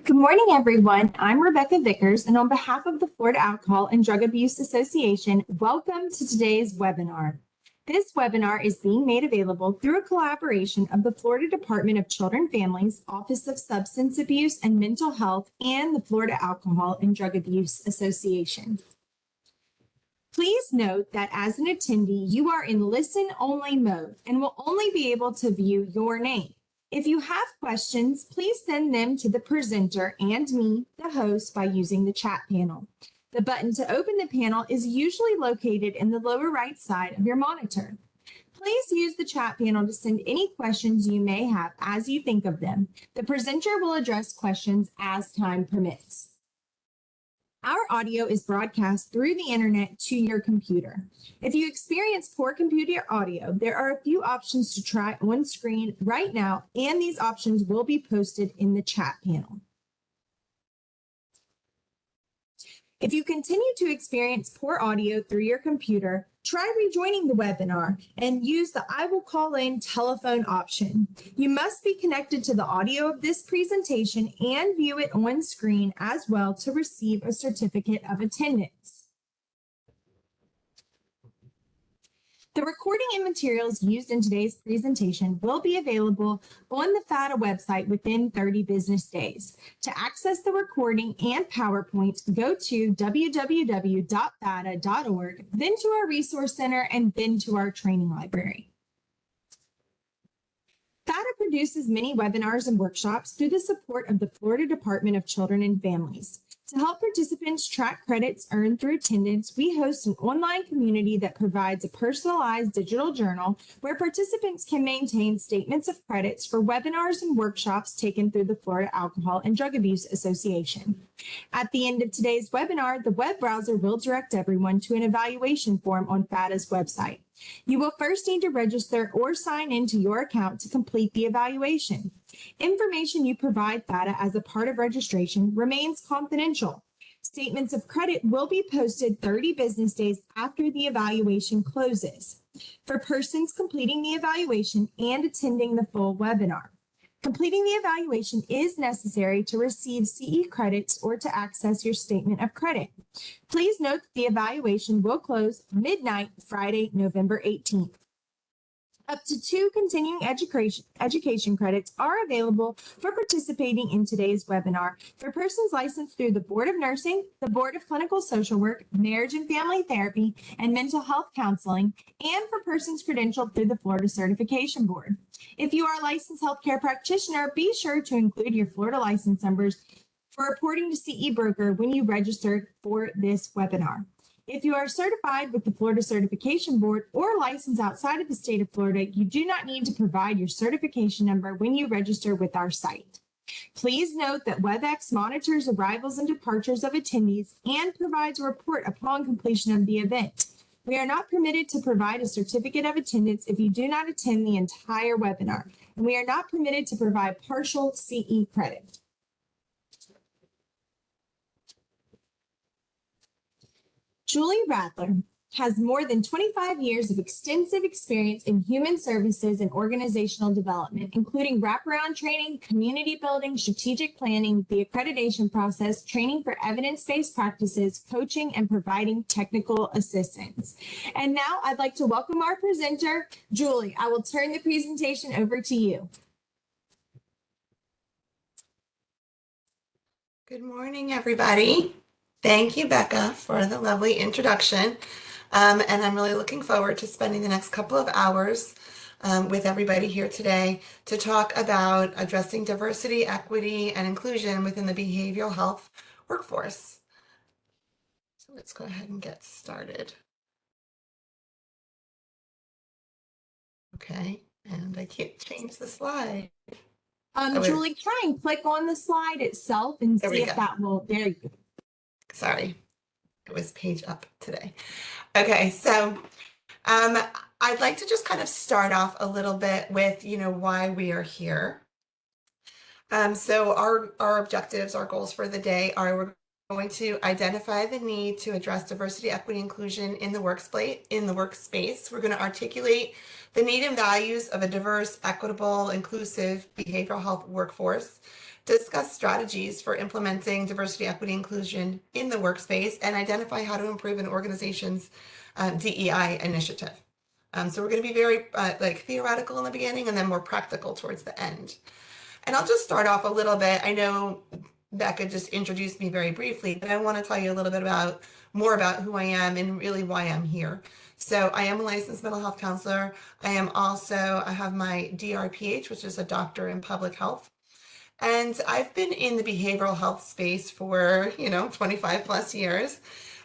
Good morning, everyone. I'm Rebecca Vickers, and on behalf of the Florida Alcohol and Drug Abuse Association, welcome to today's webinar. This webinar is being made available through a collaboration of the Florida Department of Children and Families, Office of Substance Abuse and Mental Health, and the Florida Alcohol and Drug Abuse Association. Please note that as an attendee, you are in listen-only mode and will only be able to view your name. If you have questions, please send them to the presenter and me, the host, by using the chat panel. The button to open the panel is usually located in the lower right side of your monitor. Please use the chat panel to send any questions you may have as you think of them. The presenter will address questions as time permits. Our audio is broadcast through the internet to your computer. If you experience poor computer audio, there are a few options to try on screen right now, and these options will be posted in the chat panel. If you continue to experience poor audio through your computer, try rejoining the webinar and use the I will call in telephone option. You must be connected to the audio of this presentation and view it on screen as well to receive a certificate of attendance. The recording and materials used in today's presentation will be available on the FATA website within 30 business days. To access the recording and PowerPoint, go to www.fata.org, then to our resource center, and then to our training library. FATA produces many webinars and workshops through the support of the Florida Department of Children and Families. To help participants track credits earned through attendance, we host an online community that provides a personalized digital journal where participants can maintain statements of credits for webinars and workshops taken through the Florida Alcohol and Drug Abuse Association. At the end of today's webinar, the web browser will direct everyone to an evaluation form on FATA's website. You will first need to register or sign into your account to complete the evaluation. Information you provide FATA as a part of registration remains confidential. Statements of credit will be posted 30 business days after the evaluation closes for persons completing the evaluation and attending the full webinar. Completing the evaluation is necessary to receive CE credits or to access your statement of credit. Please note that the evaluation will close midnight Friday, November 18th. Up to 2 continuing education credits are available for participating in today's webinar for persons licensed through the Board of Nursing, the Board of Clinical Social Work, Marriage and Family Therapy, and Mental Health Counseling, and for persons credentialed through the Florida Certification Board. If you are a licensed healthcare practitioner, be sure to include your Florida license numbers for reporting to CE Broker when you register for this webinar. If you are certified with the Florida Certification Board or licensed outside of the state of Florida, you do not need to provide your certification number when you register with our site. Please note that WebEx monitors arrivals and departures of attendees and provides a report upon completion of the event. We are not permitted to provide a certificate of attendance if you do not attend the entire webinar, and we are not permitted to provide partial CE credit. Julie Radler has more than 25 years of extensive experience in human services and organizational development, including wraparound training, community building, strategic planning, the accreditation process, training for evidence-based practices, coaching, and providing technical assistance. And now I'd like to welcome our presenter, Julie. I will turn the presentation over to you. Good morning, everybody. Thank you, Becca, for the lovely introduction. And I'm really looking forward to spending the next couple of hours with everybody here today to talk about addressing diversity, equity, and inclusion within the behavioral health workforce. So let's go ahead and get started. Okay, and I can't change the slide. Julie, try and click on the slide itself and see if that will, there you go. Sorry, it was page up today. Okay, so I'd like to just kind of start off a little bit with, why we are here. So our objectives, our goals for the day are we're going to identify the need to address diversity, equity, inclusion in the workspace. We're going to articulate the need and values of a diverse, equitable, inclusive behavioral health workforce discuss strategies for implementing diversity, equity, inclusion in the workspace, and identify how to improve an organization's DEI initiative. So we're going to be very like theoretical in the beginning and then more practical towards the end. And I'll just start off a little bit. I know Becca just introduced me very briefly, but I want to tell you a little bit more about who I am and really why I'm here. So I am a licensed mental health counselor. I have my DRPH, which is a doctor in public health. And I've been in the behavioral health space for, 25 plus years.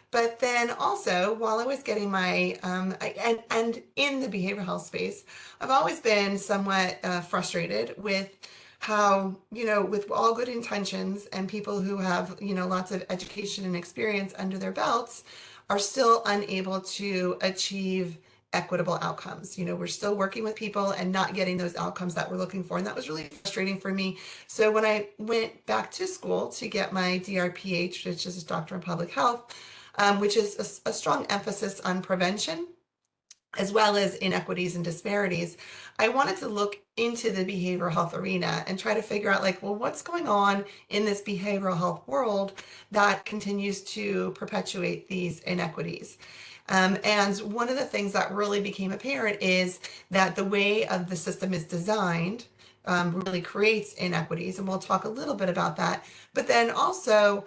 But then also, while I was getting my, and in the behavioral health space, I've always been somewhat frustrated with how, with all good intentions and people who have, lots of education and experience under their belts are still unable to achieve equitable outcomes. We're still working with people and not getting those outcomes that we're looking for. And that was really frustrating for me. So when I went back to school to get my DRPH, which is a doctor in public health, which is a strong emphasis on prevention, as well as inequities and disparities, I wanted to look into the behavioral health arena and try to figure out what's going on in this behavioral health world that continues to perpetuate these inequities. And one of the things that really became apparent is that the way of the system is designed really creates inequities, and we'll talk a little bit about that. But then also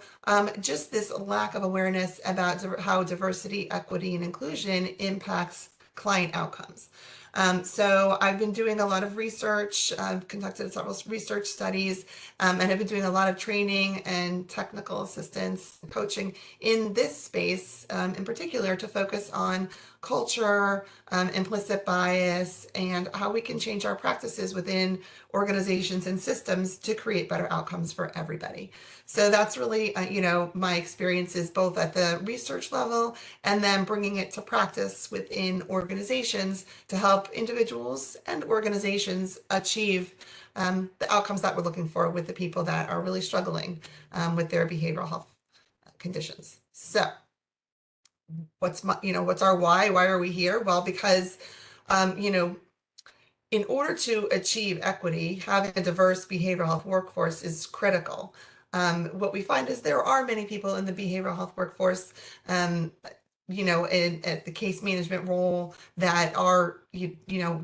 just this lack of awareness about how diversity, equity, and inclusion impacts client outcomes. So I've been doing a lot of research, I've conducted several research studies, and I've been doing a lot of training and technical assistance coaching in this space, in particular to focus on culture, implicit bias, and how we can change our practices within organizations and systems to create better outcomes for everybody. So that's really, my experiences both at the research level and then bringing it to practice within organizations to help individuals and organizations achieve the outcomes that we're looking for with the people that are really struggling with their behavioral health conditions. So what's our why? Why are we here? Well, because, in order to achieve equity, having a diverse behavioral health workforce is critical. What we find is there are many people in the behavioral health workforce, at the case management role that are,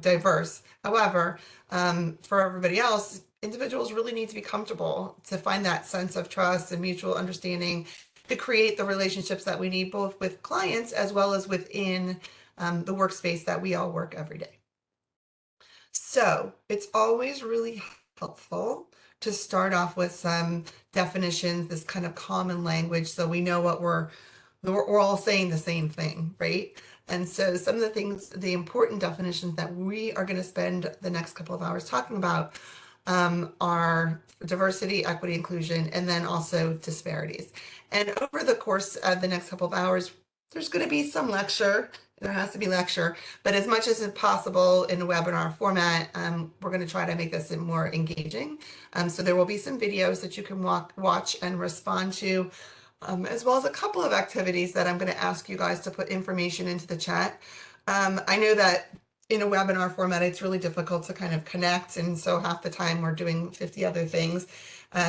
diverse. However, for everybody else, individuals really need to be comfortable to find that sense of trust and mutual understanding to create the relationships that we need both with clients as well as within the workspace that we all work every day. So it's always really helpful to start off with some definitions, this kind of common language, so we know what we're all saying the same thing, right? And so some of the things, the important definitions that we are going to spend the next couple of hours talking about are diversity, equity, inclusion, and then also disparities. And over the course of the next couple of hours, there's going to be some lecture. There has to be lecture, but as much as possible in a webinar format, we're going to try to make this more engaging. So there will be some videos that you can watch and respond to, as well as a couple of activities that I'm going to ask you guys to put information into the chat. I know that in a webinar format, it's really difficult to kind of connect, and so half the time we're doing 50 other things.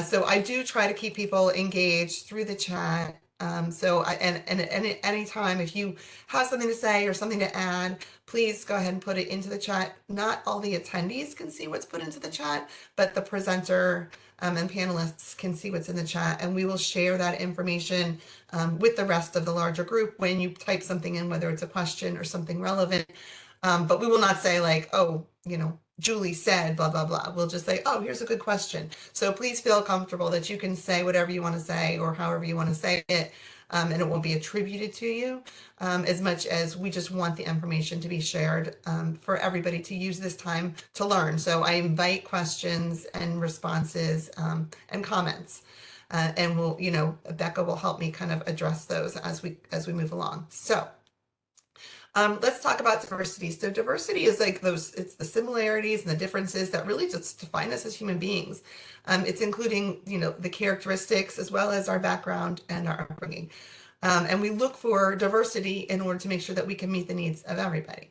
So I do try to keep people engaged through the chat. Any time, if you have something to say or something to add, please go ahead and put it into the chat. Not all the attendees can see what's put into the chat, but the presenter and panelists can see what's in the chat, and we will share that information with the rest of the larger group when you type something in, whether it's a question or something relevant. But we will not say Julie said blah, blah, blah. We'll just say, oh, here's a good question. So please feel comfortable that you can say whatever you want to say or however you want to say it, and it won't be attributed to you, as much as we just want the information to be shared for everybody to use this time to learn. So I invite questions and responses and comments. And Becca will help me kind of address those as we move along. So let's talk about diversity. So diversity is it's the similarities and the differences that really just define us as human beings. It's including, the characteristics as well as our background and our upbringing. And we look for diversity in order to make sure that we can meet the needs of everybody.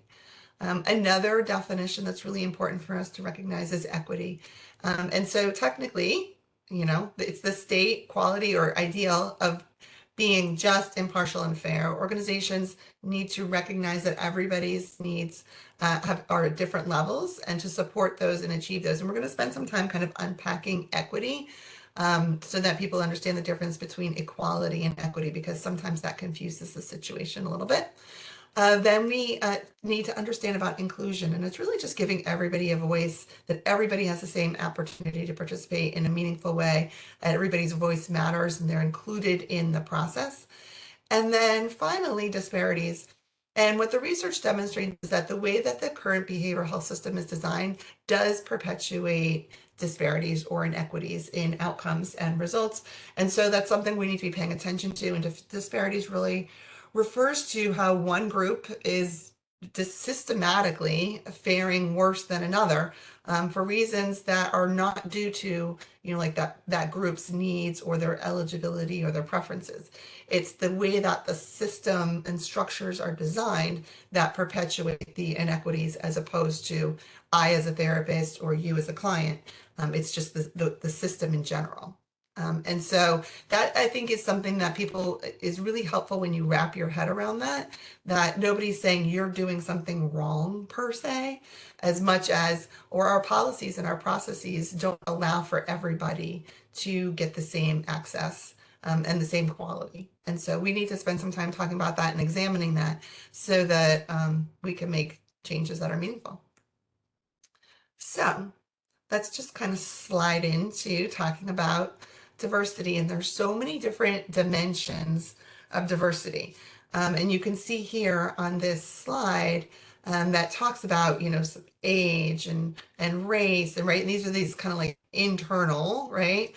Another definition that's really important for us to recognize is equity. And so technically, It's the state quality or ideal of being just, impartial, and fair. Organizations need to recognize that everybody's needs are at different levels and to support those and achieve those. And we're going to spend some time kind of unpacking equity so that people understand the difference between equality and equity, because sometimes that confuses the situation a little bit. Then we need to understand about inclusion, and it's really just giving everybody a voice, that everybody has the same opportunity to participate in a meaningful way. Everybody's voice matters and they're included in the process. And then finally, disparities. And what the research demonstrates is that the way that the current behavioral health system is designed does perpetuate disparities or inequities in outcomes and results. And so that's something we need to be paying attention to. And disparities really refers to how one group is systematically faring worse than another for reasons that are not due to, like that group's needs or their eligibility or their preferences. It's the way that the system and structures are designed that perpetuate the inequities, as opposed to I as a therapist or you as a client. It's just the system in general. And so that, I think, is something that is really helpful when you wrap your head around that nobody's saying you're doing something wrong per se, as much as, or our policies and our processes don't allow for everybody to get the same access and the same quality. And so we need to spend some time talking about that and examining that so that we can make changes that are meaningful. So let's just kind of slide into talking about diversity. And there's so many different dimensions of diversity. And you can see here on this slide that talks about, age and race, and right. And these kind of like internal, right?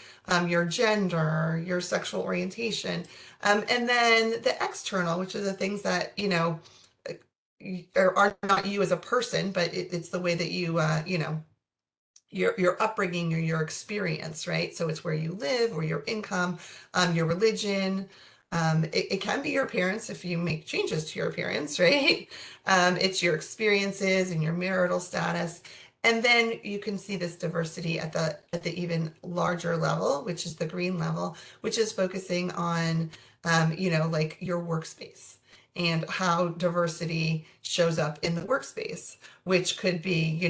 Your gender, your sexual orientation, and then the external, which are the things that, are not you as a person, but it's the way that you, your upbringing or your experience, right? So it's where you live or your income, your religion. It can be your appearance if you make changes to your appearance, right? It's your experiences and your marital status. And then you can see this diversity at the even larger level, which is the green level, which is focusing on, like your workspace and how diversity shows up in the workspace, which could be,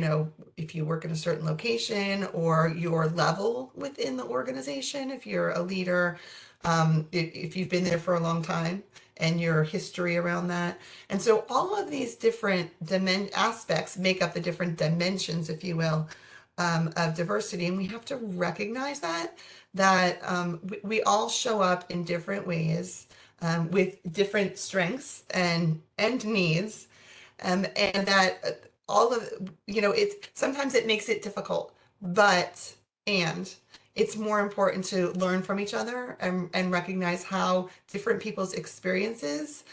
if you work in a certain location or your level within the organization, if you're a leader, if you've been there for a long time and your history around that. And so all of these different aspects make up the different dimensions, if you will, of diversity. And we have to recognize that we all show up in different ways with different strengths and needs, and that all of sometimes it makes it difficult, but it's more important to learn from each other and recognize how different people's experiences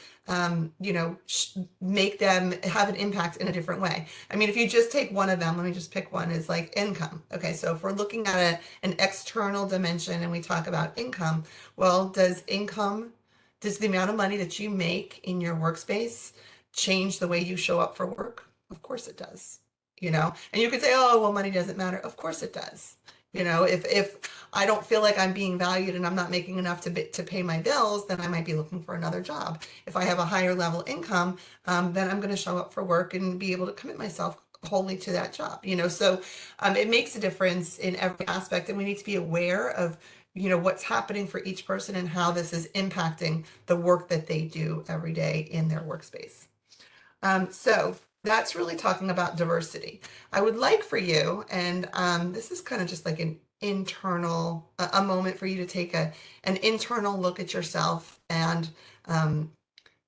make them have an impact in a different way. I mean, if you just take one of them, let me just pick one, is like income. Okay, so if we're looking at an external dimension and we talk about income, well, does the amount of money that you make in your workspace change the way you show up for work? Of course it does. And you could say, oh, well, money doesn't matter. Of course it does. If I don't feel like I'm being valued and I'm not making enough to pay my bills, then I might be looking for another job. If I have a higher level income, then I'm going to show up for work and be able to commit myself wholly to that job. So it makes a difference in every aspect, and we need to be aware of what's happening for each person and how this is impacting the work that they do every day in their workspace. So that's really talking about diversity. I would like for you, and this is kind of just like an internal, a moment for you to take an internal look at yourself and,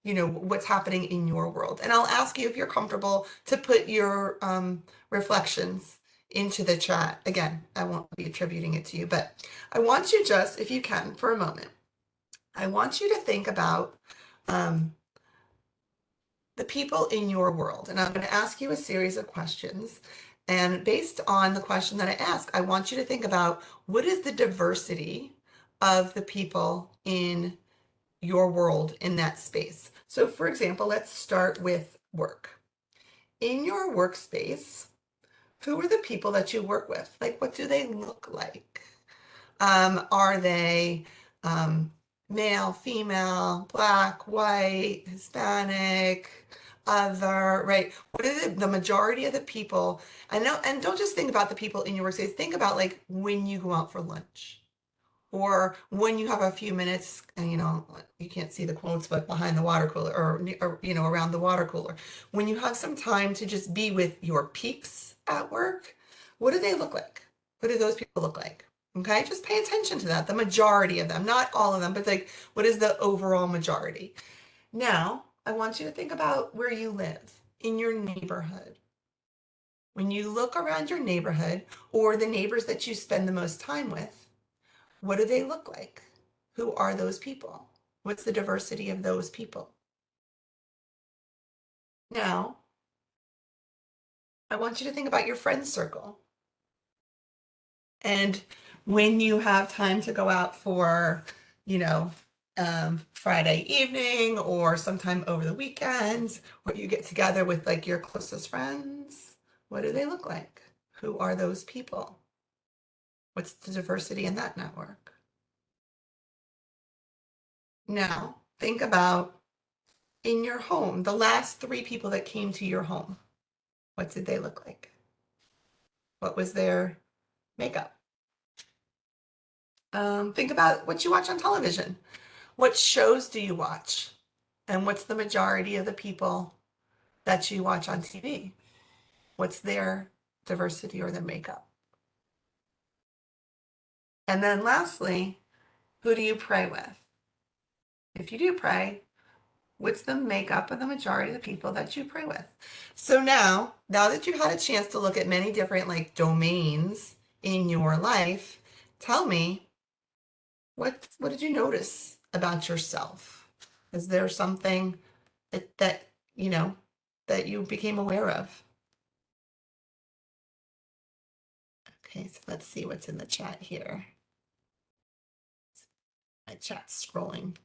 what's happening in your world. And I'll ask you, if you're comfortable, to put your reflections into the chat. Again, I won't be attributing it to you, but I want you, just, if you can, for a moment, I want you to think about the people in your world. And I'm going to ask you a series of questions. And based on the question that I ask, I want you to think about, what is the diversity of the people in your world in that space? So for example, let's start with work. In your workspace, who are the people that you work with? Like, what do they look like? Are they male, female, black, white, Hispanic, other, right? What are the majority of the people? I know, and don't just think about the people in your workspace. Think about like when you go out for lunch or when you have a few minutes and you can't see the quotes, but behind the water cooler or around the water cooler, when you have some time to just be with your peeps at work, what do they look like? What do those people look like? Okay, just pay attention to that. The majority of them, not all of them, but like what is the overall majority? Now I want you to think about where you live in your neighborhood. When you look around your neighborhood or the neighbors that you spend the most time with, what do they look like? Who are those people? What's the diversity of those people? Now, I want you to think about your friend circle. And when you have time to go out for, you know, Friday evening or sometime over the weekends, where you get together with like your closest friends, what do they look like? Who are those people? What's the diversity in that network? Now, think about in your home, the last 3 people that came to your home. What did they look like? What was their makeup? Think about what you watch on television. What shows do you watch? And what's the majority of the people that you watch on TV? What's their diversity or their makeup? And then lastly, who do you pray with? If you do pray, what's the makeup of the majority of the people that you pray with? So now that you've had a chance to look at many different like domains in your life, tell me what did you notice about yourself? Is there something that you know that you became aware of? Okay, so let's see what's in the chat here. My chat's scrolling.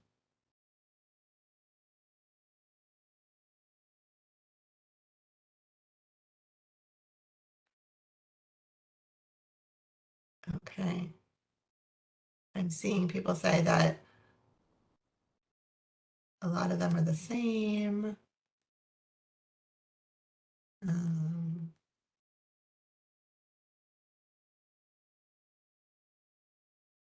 Okay. I'm seeing people say that a lot of them are the same. Um,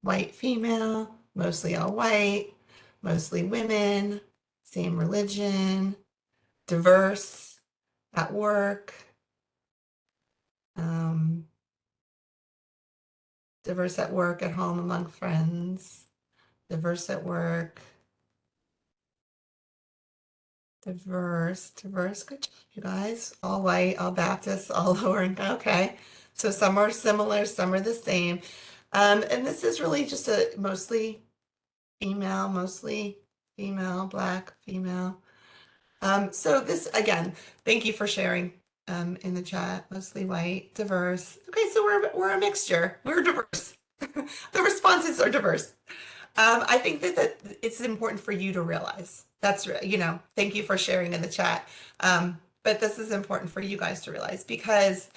White female, mostly all white, mostly women, same religion, diverse at work, um, diverse at work, at home, among friends, diverse at work, diverse. Good job, you guys. All white, all Baptist, all lower income. Okay. So some are similar, some are the same. And this is really just a mostly female, black, female. So this again, thank you for sharing in the chat, mostly white, diverse. Okay, so we're a mixture. We're diverse. The responses are diverse. I think that it's important for you to realize. Thank you for sharing in the chat. But this is important for you guys to realize because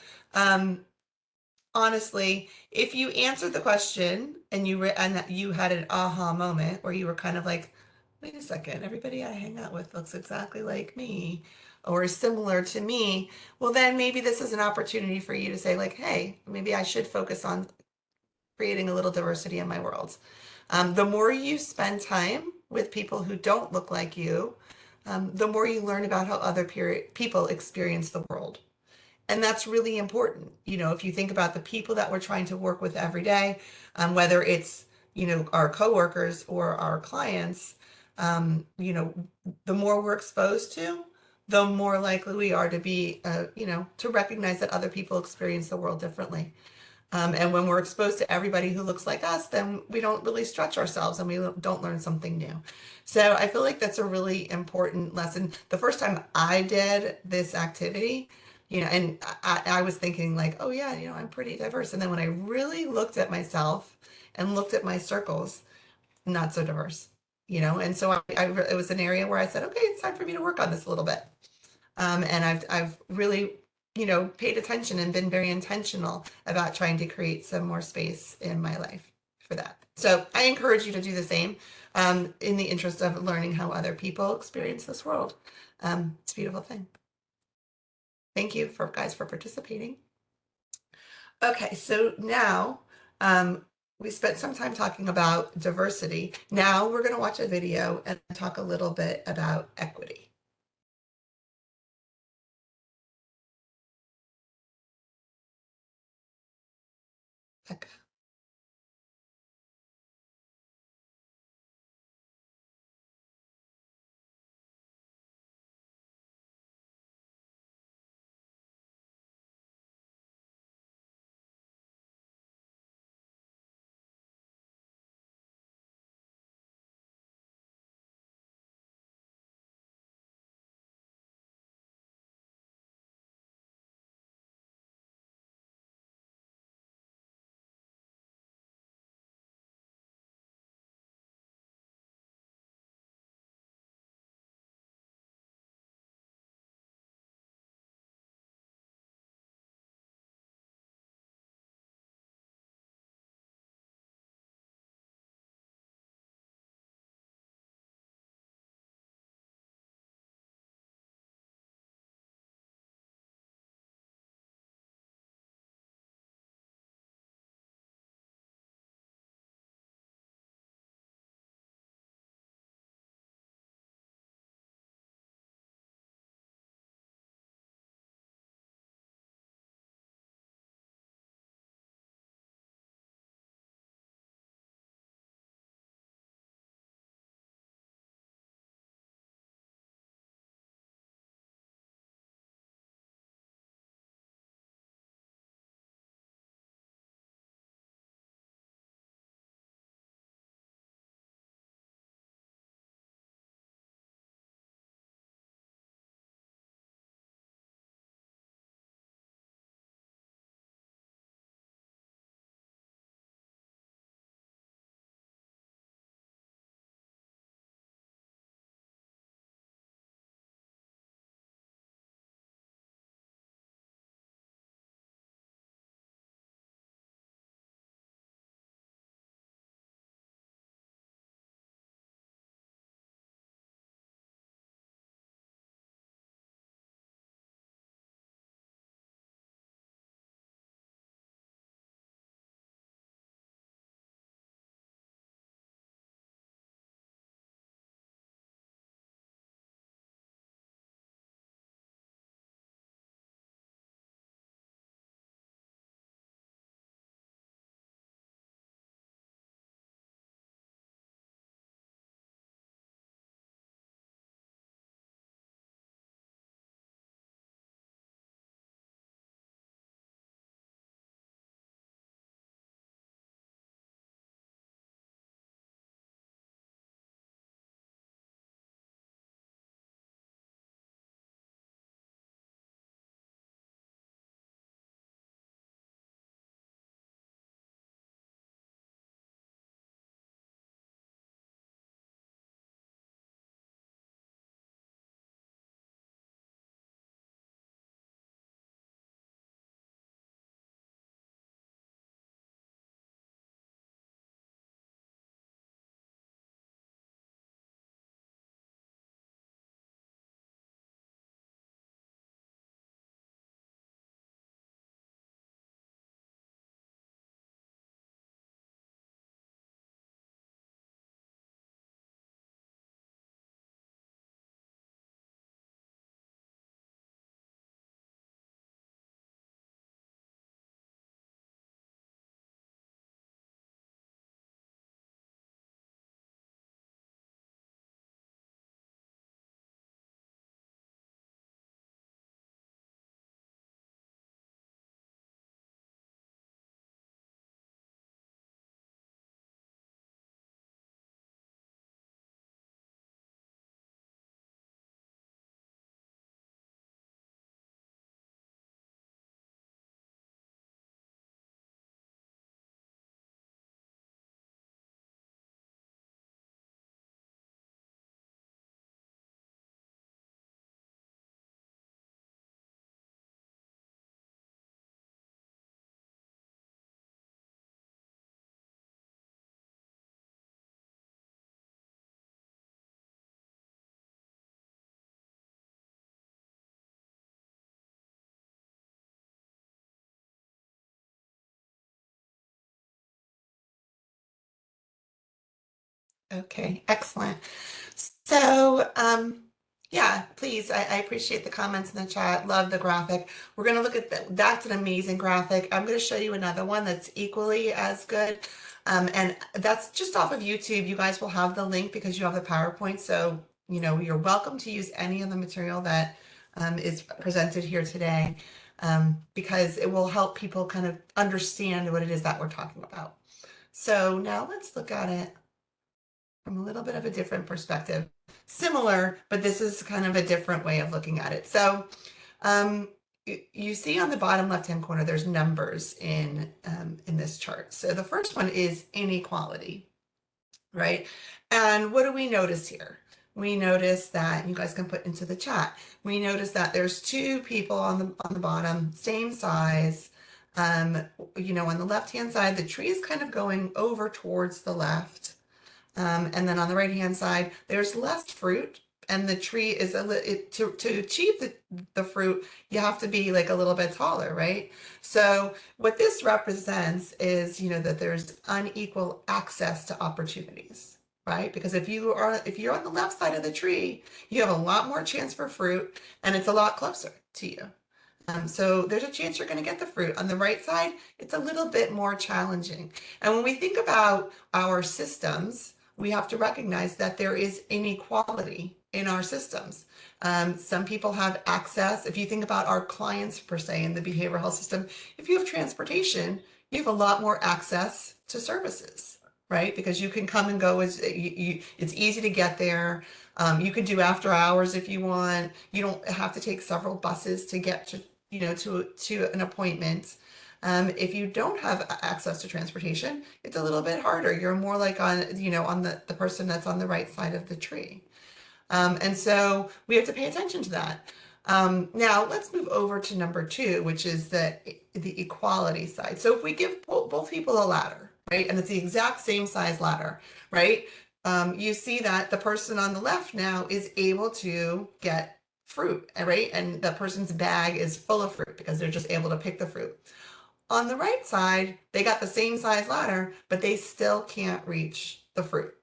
honestly, if you answered the question and you had an aha moment where you were kind of like, wait a second, everybody I hang out with looks exactly like me or is similar to me, well, then maybe this is an opportunity for you to say like, hey, maybe I should focus on creating a little diversity in my world. The more you spend time with people who don't look like you, the more you learn about how other people experience the world. And that's really important. If you think about the people that we're trying to work with every day, whether it's, our coworkers or our clients, the more we're exposed to, the more likely we are to be, to recognize that other people experience the world differently. And when we're exposed to everybody who looks like us, then we don't really stretch ourselves and we don't learn something new. So I feel like that's a really important lesson. The first time I did this activity, and I was thinking like, oh yeah, I'm pretty diverse. And then when I really looked at myself and looked at my circles, not so diverse, and so it was an area where I said, okay, it's time for me to work on this a little bit. And I've really, paid attention and been very intentional about trying to create some more space in my life for that. So I encourage you to do the same in the interest of learning how other people experience this world. It's a beautiful thing. Thank you for guys for participating. Okay, so now we spent some time talking about diversity. Now we're going to watch a video and talk a little bit about equity. Okay. Okay, excellent. So, yeah, please, I appreciate the comments in the chat. Love the graphic. We're going to look at that's an amazing graphic. I'm going to show you another one that's equally as good. And that's just off of YouTube. You guys will have the link because you have the PowerPoint. So, you're welcome to use any of the material that is presented here today, because it will help people kind of understand what it is that we're talking about. So now let's look at it from a little bit of a different perspective. Similar, but this is kind of a different way of looking at it. So you see on the bottom left-hand corner, there's numbers in this chart. So the first one is inequality, right? And what do we notice here? We notice that, you guys can put into the chat, we notice that there's two people on the bottom, same size. On the left-hand side, the tree is kind of going over towards the left. And then on the right-hand side, there's less fruit, and the tree is to achieve the fruit, you have to be like a little bit taller, right? So what this represents is, that there's unequal access to opportunities, right? Because if you're on the left side of the tree, you have a lot more chance for fruit, and it's a lot closer to you. So there's a chance you're going to get the fruit. On the right side, it's a little bit more challenging. And when we think about our systems, we have to recognize that there is inequality in our systems. Some people have access. If you think about our clients, per se, in the behavioral health system, if you have transportation, you have a lot more access to services, right? Because you can come and go. It's easy to get there. You can do after hours if you want. You don't have to take several buses to get to an appointment. If you don't have access to transportation, it's a little bit harder. You're more like on the person that's on the right side of the tree. And so we have to pay attention to that. Now let's move over to number 2, which is the equality side. So if we give both people a ladder, right, and it's the exact same size ladder, right, you see that the person on the left now is able to get fruit, right? And the person's bag is full of fruit because they're just able to pick the fruit. On the right side, they got the same size ladder, but they still can't reach the fruit.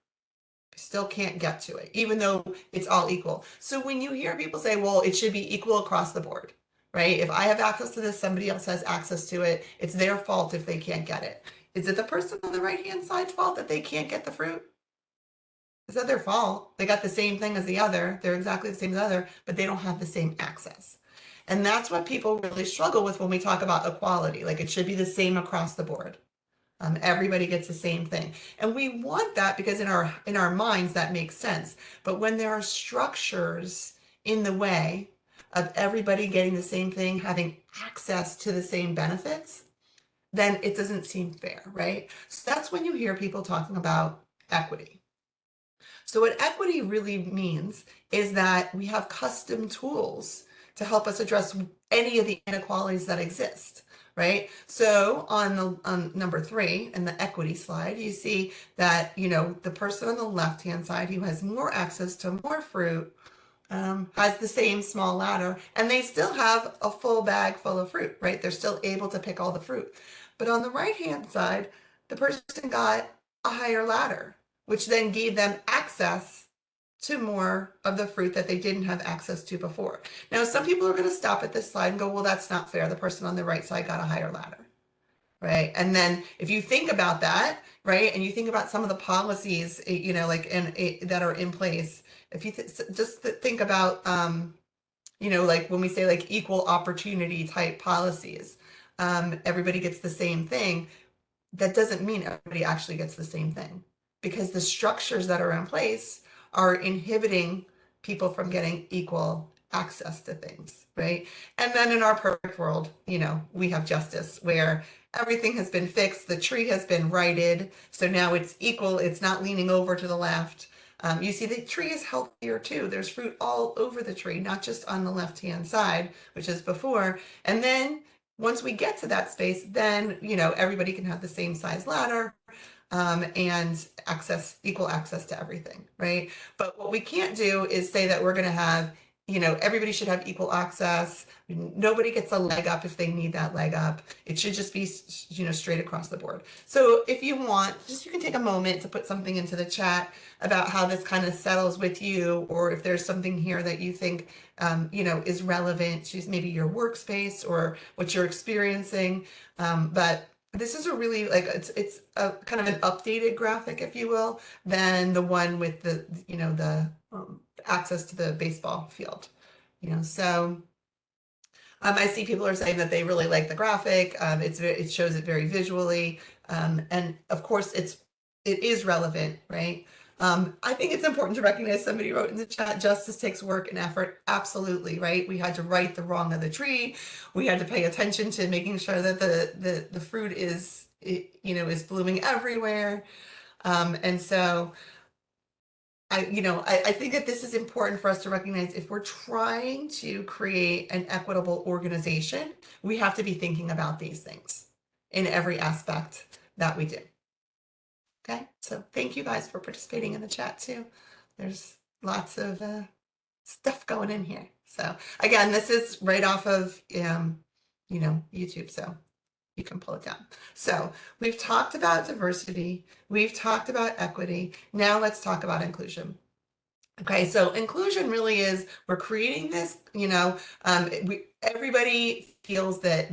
Still can't get to it, even though it's all equal. So when you hear people say, well, it should be equal across the board, right? If I have access to this, somebody else has access to it. It's their fault if they can't get it. Is it the person on the right-hand side's fault that they can't get the fruit? It's not their fault. They got the same thing as the other. They're exactly the same as the other, but they don't have the same access. And that's what people really struggle with when we talk about equality. Like, it should be the same across the board. Everybody gets the same thing. And we want that because in our minds, that makes sense. But when there are structures in the way of everybody getting the same thing, having access to the same benefits, then it doesn't seem fair, right? So that's when you hear people talking about equity. So what equity really means is that we have custom tools to help us address any of the inequalities that exist, right? So on number 3 in the equity slide, you see that, the person on the left-hand side who has more access to more fruit has the same small ladder, and they still have a full bag full of fruit, right? They're still able to pick all the fruit. But on the right-hand side, the person got a higher ladder, which then gave them access to more of the fruit that they didn't have access to before. Now, some people are going to stop at this slide and go, well, that's not fair. The person on the right side got a higher ladder, right? And then if you think about that, right, and you think about some of the policies, that are in place, if you just think about, like when we say like equal opportunity type policies, everybody gets the same thing. That doesn't mean everybody actually gets the same thing, because the structures that are in place are inhibiting people from getting equal access to things, right? And then in our perfect world, we have justice where everything has been fixed, the tree has been righted, so now it's equal, it's not leaning over to the left. You see the tree is healthier too. There's fruit all over the tree, not just on the left-hand side, which is before. And then once we get to that space, then, everybody can have the same size ladder, and equal access to everything, right? But what we can't do is say that we're going to have everybody should have equal access. Nobody gets a leg up if they need that leg up. It should just be, straight across the board. So if you want, you can take a moment to put something into the chat about how this kind of settles with you, or if there's something here that you think, is relevant to maybe your workspace or what you're experiencing. But this is a really it's a kind of an updated graphic, if you will, than the one with the access to the baseball field. So I see people are saying that they really like the graphic. It shows it very visually, and of course it is relevant, right? I think it's important to recognize, somebody wrote in the chat, justice takes work and effort. Absolutely, right? We had to right the wrong of the tree. We had to pay attention to making sure that the fruit is blooming everywhere. And so I think that this is important for us to recognize. If we're trying to create an equitable organization, we have to be thinking about these things in every aspect that we do. Okay, so thank you guys for participating in the chat too. There's lots of stuff going in here. So again, this is right off of YouTube, so you can pull it down. So we've talked about diversity, we've talked about equity. Now let's talk about inclusion. Okay, so inclusion really is, we're creating this, everybody feels that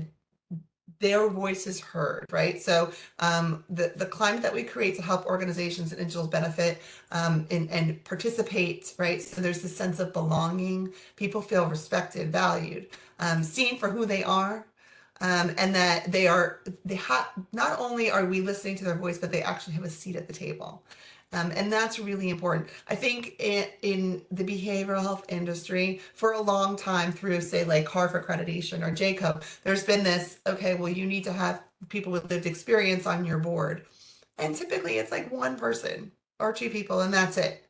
their voice is heard, right? So the climate that we create to help organizations and individuals benefit and participate, right? So there's this sense of belonging. People feel respected, valued, seen for who they are, and that not only are we listening to their voice, but they actually have a seat at the table. And that's really important. I think in the behavioral health industry, for a long time, through say like Harvard accreditation or JCAHO, there's been this, okay, well, you need to have people with lived experience on your board. And typically it's like one person or two people, and that's it.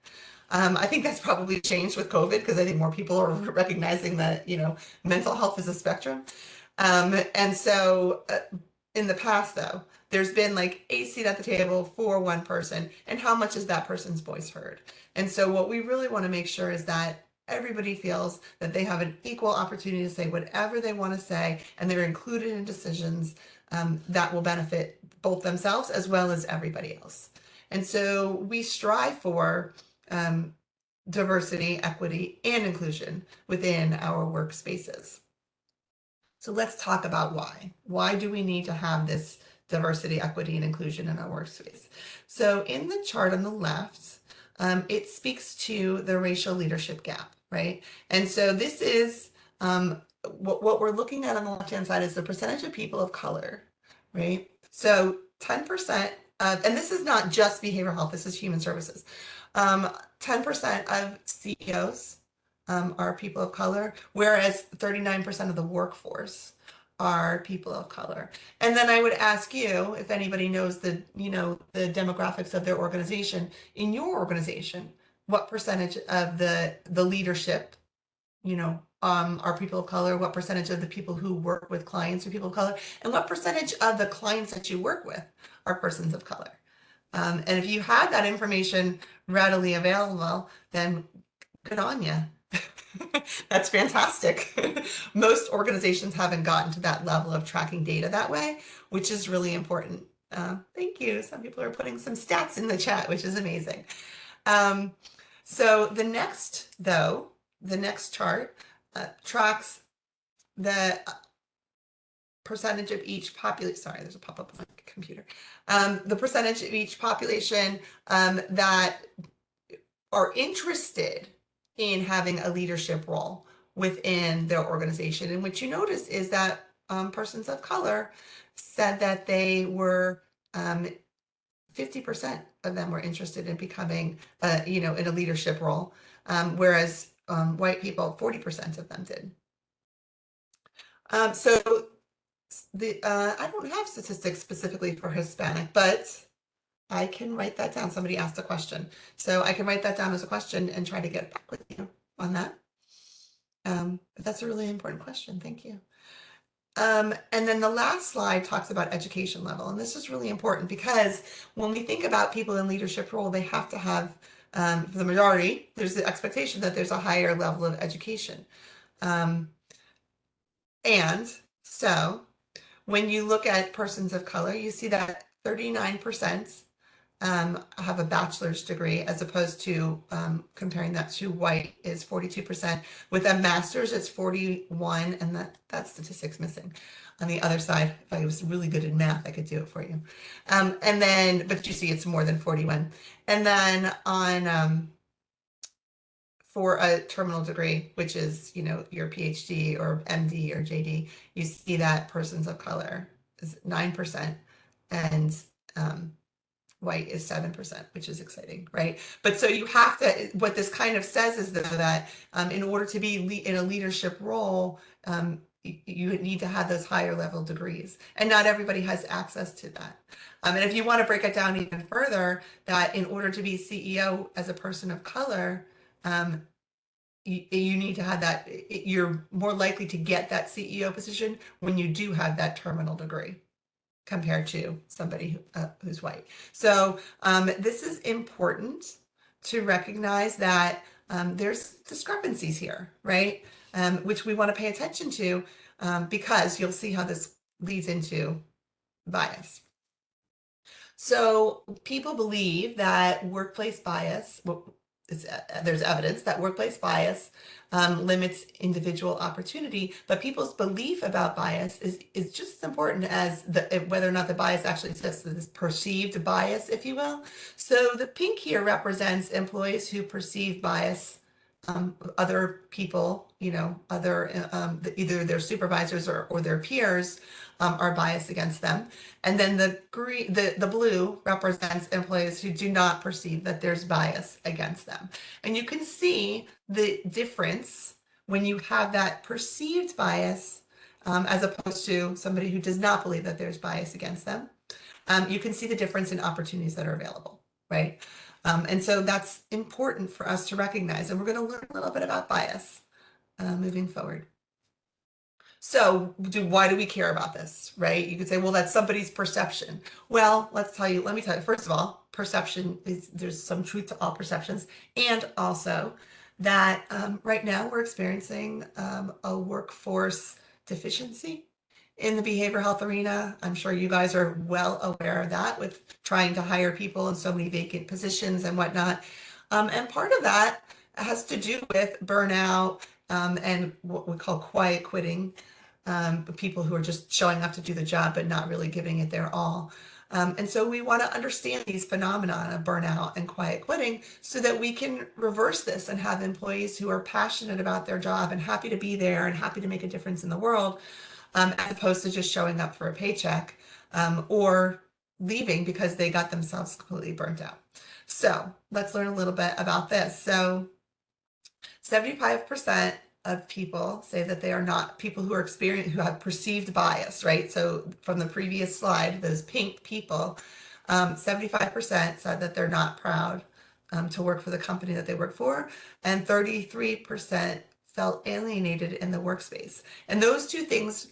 I think that's probably changed with COVID, because I think more people are recognizing that, mental health is a spectrum. And so in the past, though, there's been like a seat at the table for one person, and how much is that person's voice heard? And so what we really want to make sure is that everybody feels that they have an equal opportunity to say whatever they want to say, and they're included in decisions that will benefit both themselves as well as everybody else. And so we strive for diversity, equity, and inclusion within our workspaces. So let's talk about why. Why do we need to have this diversity, equity, and inclusion in our workspace? So in the chart on the left, it speaks to the racial leadership gap, right? And so this is what we're looking at on the left-hand side is the percentage of people of color, right? So 10%, and this is not just behavioral health, this is human services. 10% of CEOs are people of color, whereas 39% of the workforce are people of color. And then I would ask you, if anybody knows the demographics of their organization, in your organization, what percentage of the leadership, are people of color? What percentage of the people who work with clients are people of color? And what percentage of the clients that you work with are persons of color? And if you have that information readily available, then good on you. That's fantastic. Most organizations haven't gotten to that level of tracking data that way, which is really important. Thank you. Some people are putting some stats in the chat, which is amazing. So the next chart tracks the percentage of each population. Sorry, there's a pop-up on my computer. The percentage of each population that are interested in having a leadership role within their organization. And what you notice is that persons of color said that they were 50% of them were interested in becoming, in a leadership role, whereas white people, 40% of them did. So I don't have statistics specifically for Hispanic, but I can write that down. Somebody asked a question. So I can write that down as a question and try to get back with you on that. But that's a really important question. Thank you. And then the last slide talks about education level. And this is really important because when we think about people in leadership role, they have to have For the majority, there's the expectation that there's a higher level of education. Um, and so when you look at persons of color, you see that 39% have a bachelor's degree, as opposed to comparing that to white is 42%. With a master's, it's 41, and that statistic's missing on the other side. If I was really good in math, I could do it for you. And then, but you see, it's more than 41. And then on for a terminal degree, which is, you know, your PhD or MD or JD, you see that persons of color is 9%, and white is 7%, which is exciting, right? But so you have to, what this kind of says is that in order to be in a leadership role, you need to have those higher level degrees, and not everybody has access to that. And if you want to break it down even further, that in order to be CEO as a person of color, you need to have that. You're more likely to get that CEO position when you do have that terminal degree, compared to somebody who's white. So this is important to recognize that there's discrepancies here, right? Which we want to pay attention to, because you'll see how this leads into bias. So people believe that workplace bias, there's evidence that workplace bias limits individual opportunity, but people's belief about bias is just as important as whether or not the bias actually exists, this perceived bias, if you will. So the pink here represents employees who perceive bias, other people, you know, either their supervisors or their peers are biased against them. And then the green, the blue represents employees who do not perceive that there's bias against them. And you can see the difference when you have that perceived bias, as opposed to somebody who does not believe that there's bias against them. You can see the difference in opportunities that are available, right? And so that's important for us to recognize. And we're going to learn a little bit about bias moving forward. So why do we care about this, right? You could say, well, that's somebody's perception. Well, let me tell you, first of all, perception there's some truth to all perceptions. And also that right now we're experiencing a workforce deficiency in the behavioral health arena. I'm sure you guys are well aware of that, with trying to hire people in so many vacant positions and whatnot. And part of that has to do with burnout and what we call quiet quitting. People who are just showing up to do the job but not really giving it their all. And so we want to understand these phenomena of burnout and quiet quitting so that we can reverse this and have employees who are passionate about their job and happy to be there and happy to make a difference in the world, as opposed to just showing up for a paycheck, or leaving because they got themselves completely burnt out. So let's learn a little bit about this. So 75% of people say that they are not people who have perceived bias, right? So from the previous slide, those pink people, 75% said that they're not proud to work for the company that they work for, and 33% felt alienated in the workspace. And those two things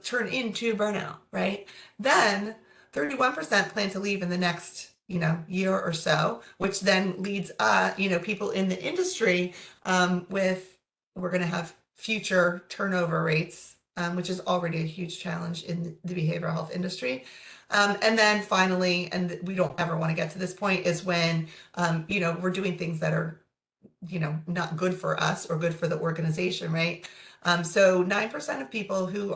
turn into burnout, right? Then 31% plan to leave in the next year or so, which then leads people in the industry we're going to have future turnover rates, which is already a huge challenge in the behavioral health industry. And then finally, and we don't ever want to get to this point, is when we're doing things that are not good for us or good for the organization, right? So 9% of people who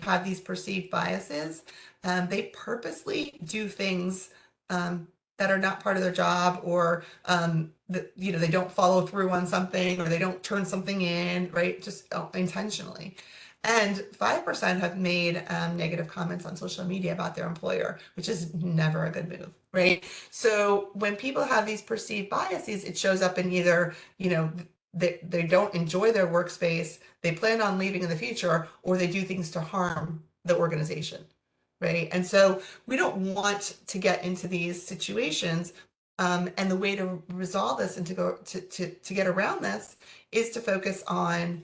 have these perceived biases, they purposely do things that are not part of their job, or they don't follow through on something, or they don't turn something in, right? Just intentionally. And 5% have made negative comments on social media about their employer, which is never a good move, right? So when people have these perceived biases, it shows up in either, they don't enjoy their workspace, they plan on leaving in the future, or they do things to harm the organization, right? And so we don't want to get into these situations. And the way to resolve this and to get around this is to focus on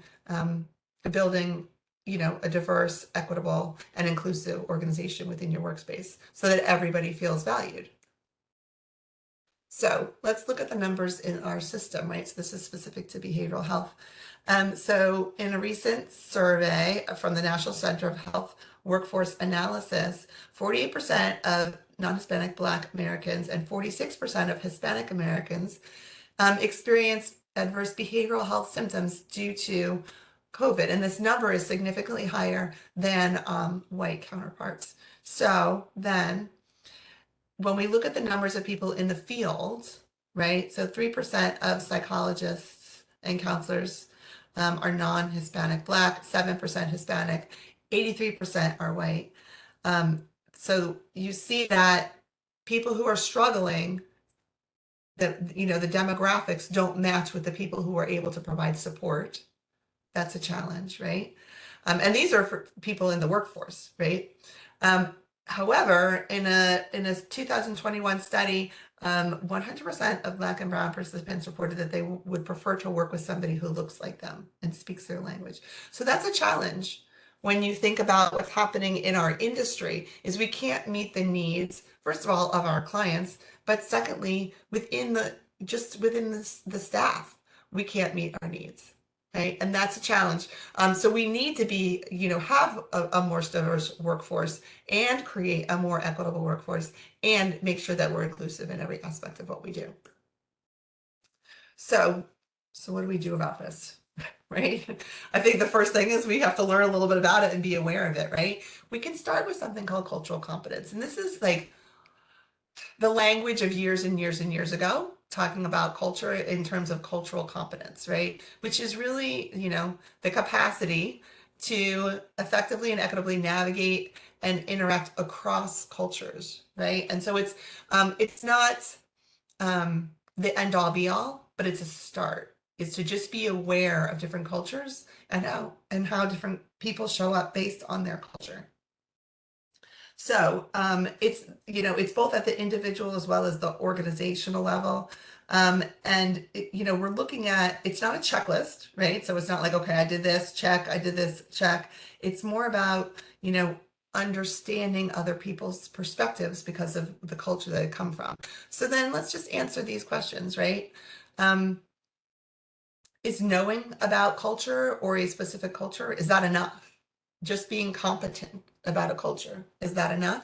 building a diverse, equitable, and inclusive organization within your workspace so that everybody feels valued. So let's look at the numbers in our system, right? So this is specific to behavioral health. So in a recent survey from the National Center of Health Workforce Analysis, 48% of non-Hispanic Black Americans and 46% of Hispanic Americans experience adverse behavioral health symptoms due to COVID. And this number is significantly higher than white counterparts. So then when we look at the numbers of people in the field, right? So 3% of psychologists and counselors are non-Hispanic Black, 7% Hispanic, 83% are white. So you see that people who are struggling, that the demographics don't match with the people who are able to provide support. That's a challenge, right? And these are for people in the workforce, right? However, in a 2021 study, 100% of Black and Brown participants reported that they would prefer to work with somebody who looks like them and speaks their language. So that's a challenge when you think about what's happening in our industry, is we can't meet the needs, first of all, of our clients, but secondly, within the staff, we can't meet our needs. Right. And that's a challenge. So we need to be, have a more diverse workforce and create a more equitable workforce and make sure that we're inclusive in every aspect of what we do. So what do we do about this? Right? I think the first thing is we have to learn a little bit about it and be aware of it, right? We can start with something called cultural competence. And this is like the language of years and years and years ago, talking about culture in terms of cultural competence, right? Which is really, the capacity to effectively and equitably navigate and interact across cultures, right? And so it's not the end all be all, but it's a start. Is to just be aware of different cultures and how different people show up based on their culture. So it's both at the individual as well as the organizational level. We're looking at, it's not a checklist, right? So it's not like, okay, I did this, check, I did this, check. It's more about, understanding other people's perspectives because of the culture that they come from. So then let's just answer these questions, right? Is knowing about culture or a specific culture, is that enough? Just being competent about a culture, is that enough?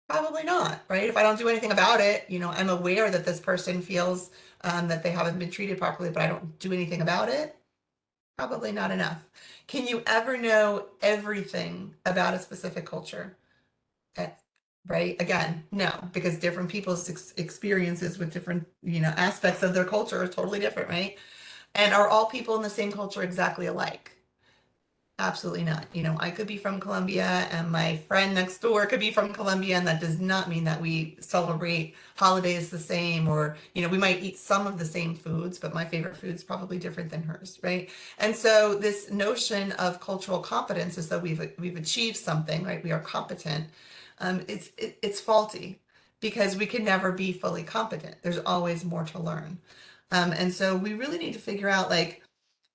Probably not, right? If I don't do anything about it, I'm aware that this person feels that they haven't been treated properly, but I don't do anything about it, probably not enough. Can you ever know everything about a specific culture? Right? Again, no, because different people's experiences with different, aspects of their culture are totally different, right? And are all people in the same culture exactly alike? Absolutely not. I could be from Colombia and my friend next door could be from Colombia, and that does not mean that we celebrate holidays the same, or, we might eat some of the same foods, but my favorite food is probably different than hers, right? And so this notion of cultural competence is that we've achieved something, right? We are competent. It's faulty because we can never be fully competent. There's always more to learn. And so we really need to figure out, like,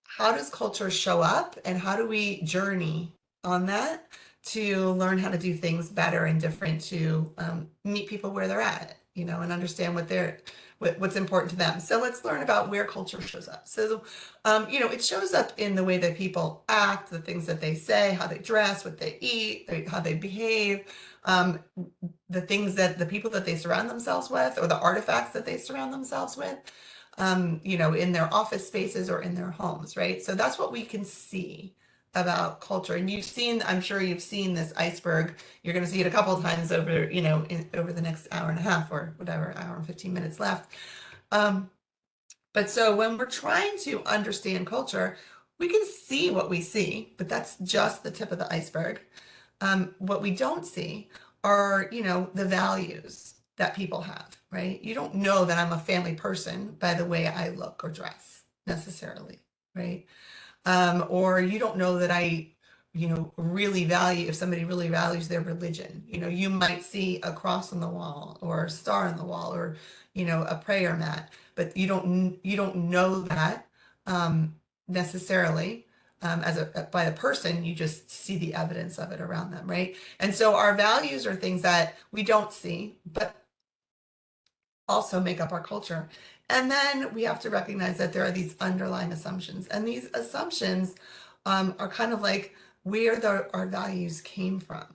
how does culture show up and how do we journey on that to learn how to do things better and different, to meet people where they're at, and understand what's important to them. So let's learn about where culture shows up. So, it shows up in the way that people act, the things that they say, how they dress, what they eat, how they behave, the things that the people that they surround themselves with, or the artifacts that they surround themselves with. In their office spaces or in their homes, right? So that's what we can see about culture. And I'm sure you've seen this iceberg. You're going to see it a couple of times over, over the next hour and a half or whatever, hour and 15 minutes left. But so when we're trying to understand culture, we can see what we see, but that's just the tip of the iceberg. What we don't see are, the values that people have, right? You don't know that I'm a family person by the way I look or dress necessarily, right? Or you don't know that I, really value, if somebody really values their religion. You might see a cross on the wall or a star on the wall or, a prayer mat, but you don't know that necessarily. By a person, you just see the evidence of it around them, right? And so our values are things that we don't see, but also make up our culture. And then we have to recognize that there are these underlying assumptions, and these assumptions are kind of like where our values came from.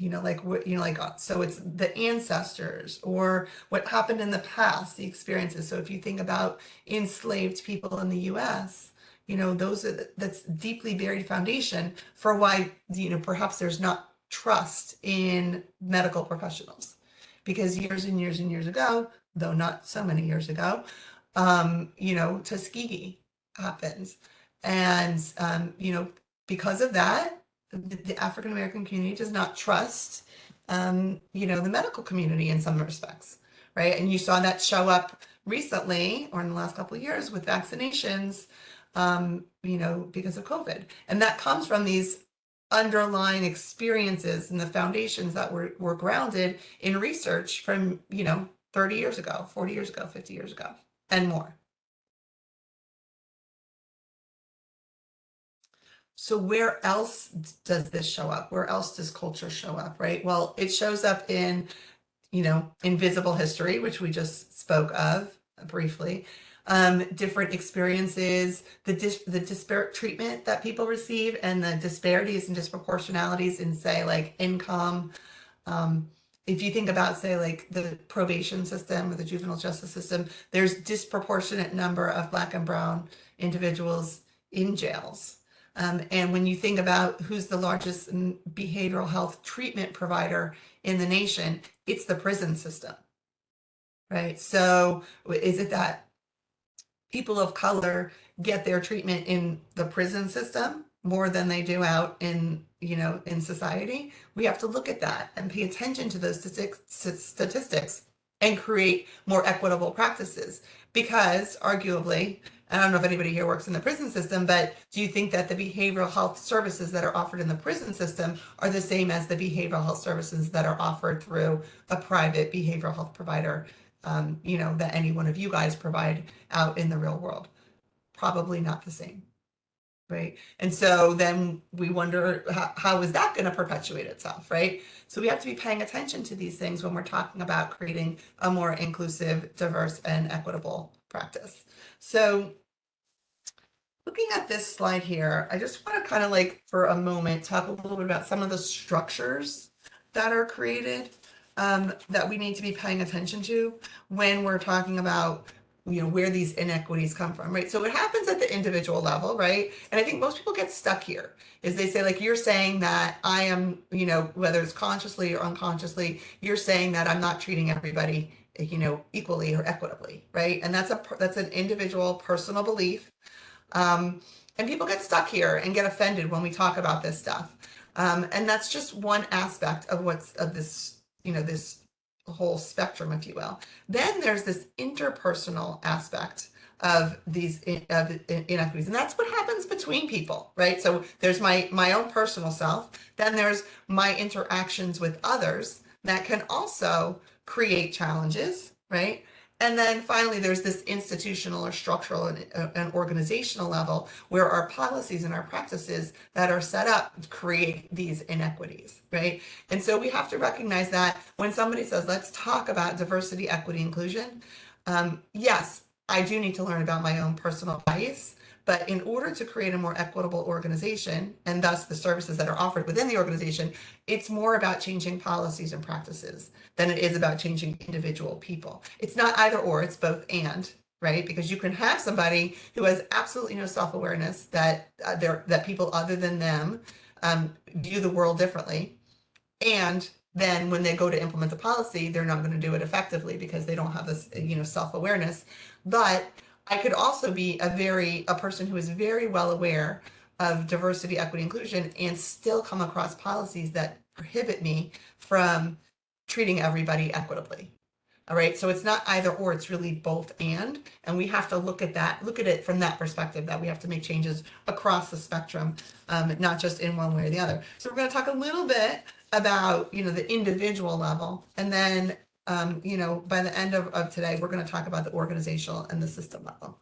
Like what, like so it's the ancestors or what happened in the past, the experiences. So if you think about enslaved people in the U.S., that's deeply buried foundation for why perhaps there's not trust in medical professionals, because years and years and years ago, though not so many years ago, Tuskegee happens. And, because of that, the African American community does not trust, the medical community in some respects, right? And you saw that show up recently or in the last couple of years with vaccinations, because of COVID. And that comes from these underlying experiences and the foundations that were grounded in research from 30 years ago, 40 years ago, 50 years ago, and more. So where else does this show up? Where else does culture show up, right? Well, it shows up in invisible history, which we just spoke of briefly, different experiences, the disparate treatment that people receive, and the disparities and disproportionalities in, say, like income. If you think about, say, like the probation system or the juvenile justice system, there's disproportionate number of Black and brown individuals in jails. And when you think about who's the largest behavioral health treatment provider in the nation, it's the prison system, right? So is it that people of color get their treatment in the prison system more than they do out in society? We have to look at that and pay attention to those statistics and create more equitable practices, because arguably, I don't know if anybody here works in the prison system, but do you think that the behavioral health services that are offered in the prison system are the same as the behavioral health services that are offered through a private behavioral health provider, that any one of you guys provide out in the real world? Probably not the same, right? And so then we wonder, how is that going to perpetuate itself, right? So we have to be paying attention to these things when we're talking about creating a more inclusive, diverse, and equitable practice. So looking at this slide here, I just want to kind of like for a moment talk a little bit about some of the structures that are created, that we need to be paying attention to when we're talking about where these inequities come from, right? So it happens at the individual level, right? And I think most people get stuck here, is they say, like, you're saying that I am, whether it's consciously or unconsciously, you're saying that I'm not treating everybody equally or equitably, right? And that's an individual personal belief. And people get stuck here and get offended when we talk about this stuff. And that's just one aspect of this, this whole spectrum, if you will. Then there's this interpersonal aspect of these inequities, and that's what happens between people, right? So there's my own personal self, then there's my interactions with others that can also create challenges, right? And then finally, there's this institutional or structural and organizational level where our policies and our practices that are set up create these inequities, right? And so we have to recognize that when somebody says, let's talk about diversity, equity, inclusion, yes, I do need to learn about my own personal bias. But in order to create a more equitable organization, and thus the services that are offered within the organization, it's more about changing policies and practices than it is about changing individual people. It's not either or, it's both and, right? Because you can have somebody who has absolutely no self-awareness that that people other than them view the world differently, and then when they go to implement the policy, they're not going to do it effectively because they don't have this self-awareness. But I could also be a person who is very well aware of diversity, equity, inclusion, and still come across policies that prohibit me from treating everybody equitably. All right, so it's not either or, it's really both and we have to look at it from that perspective, that we have to make changes across the spectrum, not just in one way or the other. So we're going to talk a little bit about the individual level, and then by the end of today, we're going to talk about the organizational and the system level.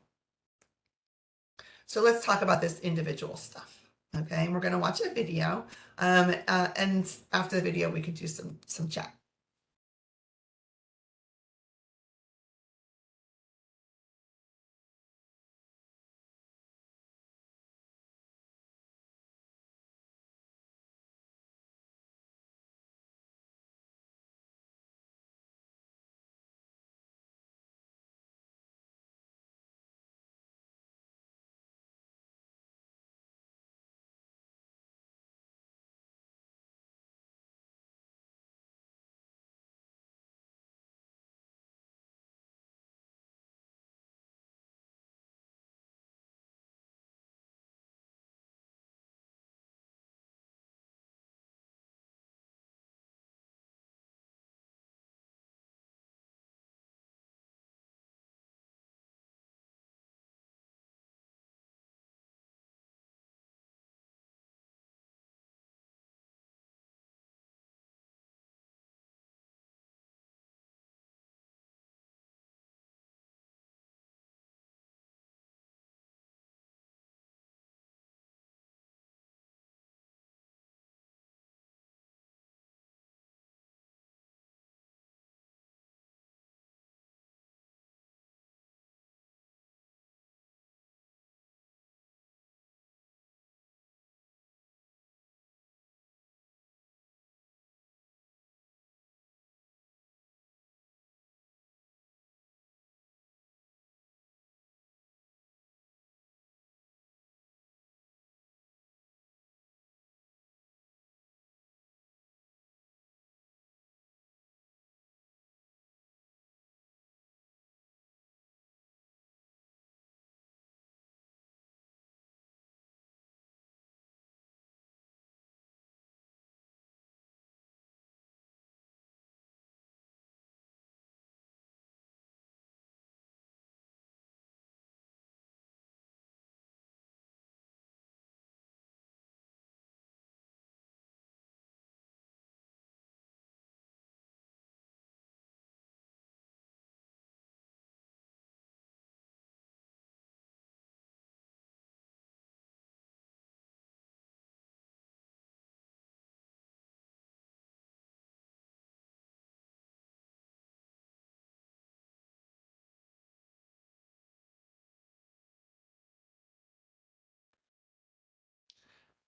So let's talk about this individual stuff. Okay, and we're going to watch a video, and after the video, we could do some chat.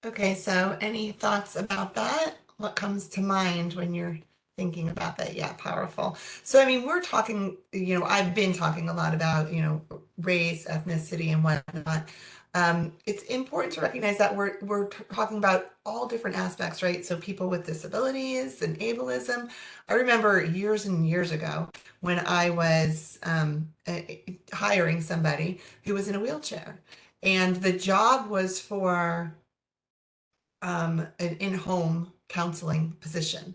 Okay, so any thoughts about that? What comes to mind when you're thinking about that? Yeah, powerful. So, I mean, we're talking, I've been talking a lot about, race, ethnicity, and whatnot. It's important to recognize that we're talking about all different aspects, right? So, people with disabilities and ableism. I remember years and years ago when I was hiring somebody who was in a wheelchair, and the job was for an in-home counseling position,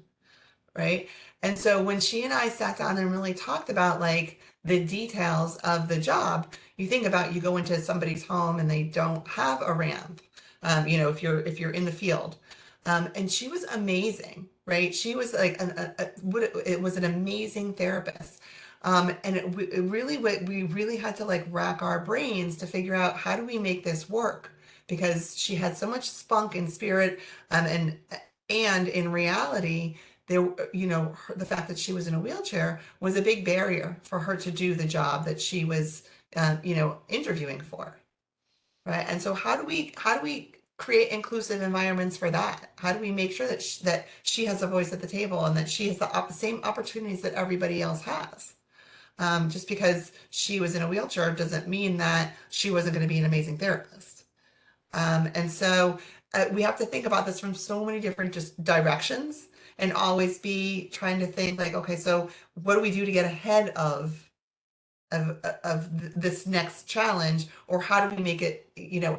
right? And so when she and I sat down and really talked about like the details of the job, you think about you go into somebody's home and they don't have a ramp, if you're in the field, and she was amazing, right? She was like it was an amazing therapist. And it really, we really had to like rack our brains to figure out how do we make this work, because she had so much spunk and spirit, and in reality, the fact that she was in a wheelchair was a big barrier for her to do the job that she was, interviewing for, right? And so how do we create inclusive environments for that? How do we make sure that she has a voice at the table and that she has the same opportunities that everybody else has? Just because she was in a wheelchair doesn't mean that she wasn't going to be an amazing therapist. And so we have to think about this from so many different just directions, and always be trying to think like, okay, so what do we do to get ahead of this next challenge, or how do we make it,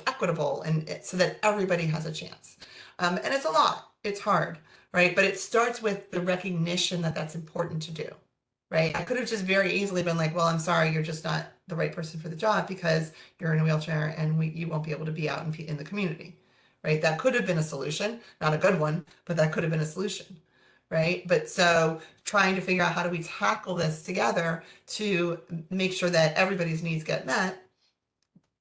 equitable, and so that everybody has a chance. And it's a lot, it's hard, right? But it starts with the recognition that that's important to do, right? I could have just very easily been like, well, I'm sorry, you're just not the right person for the job because you're in a wheelchair and you won't be able to be out in the community, right? That could have been a solution, not a good one, but that could have been a solution, right? But so trying to figure out how do we tackle this together to make sure that everybody's needs get met,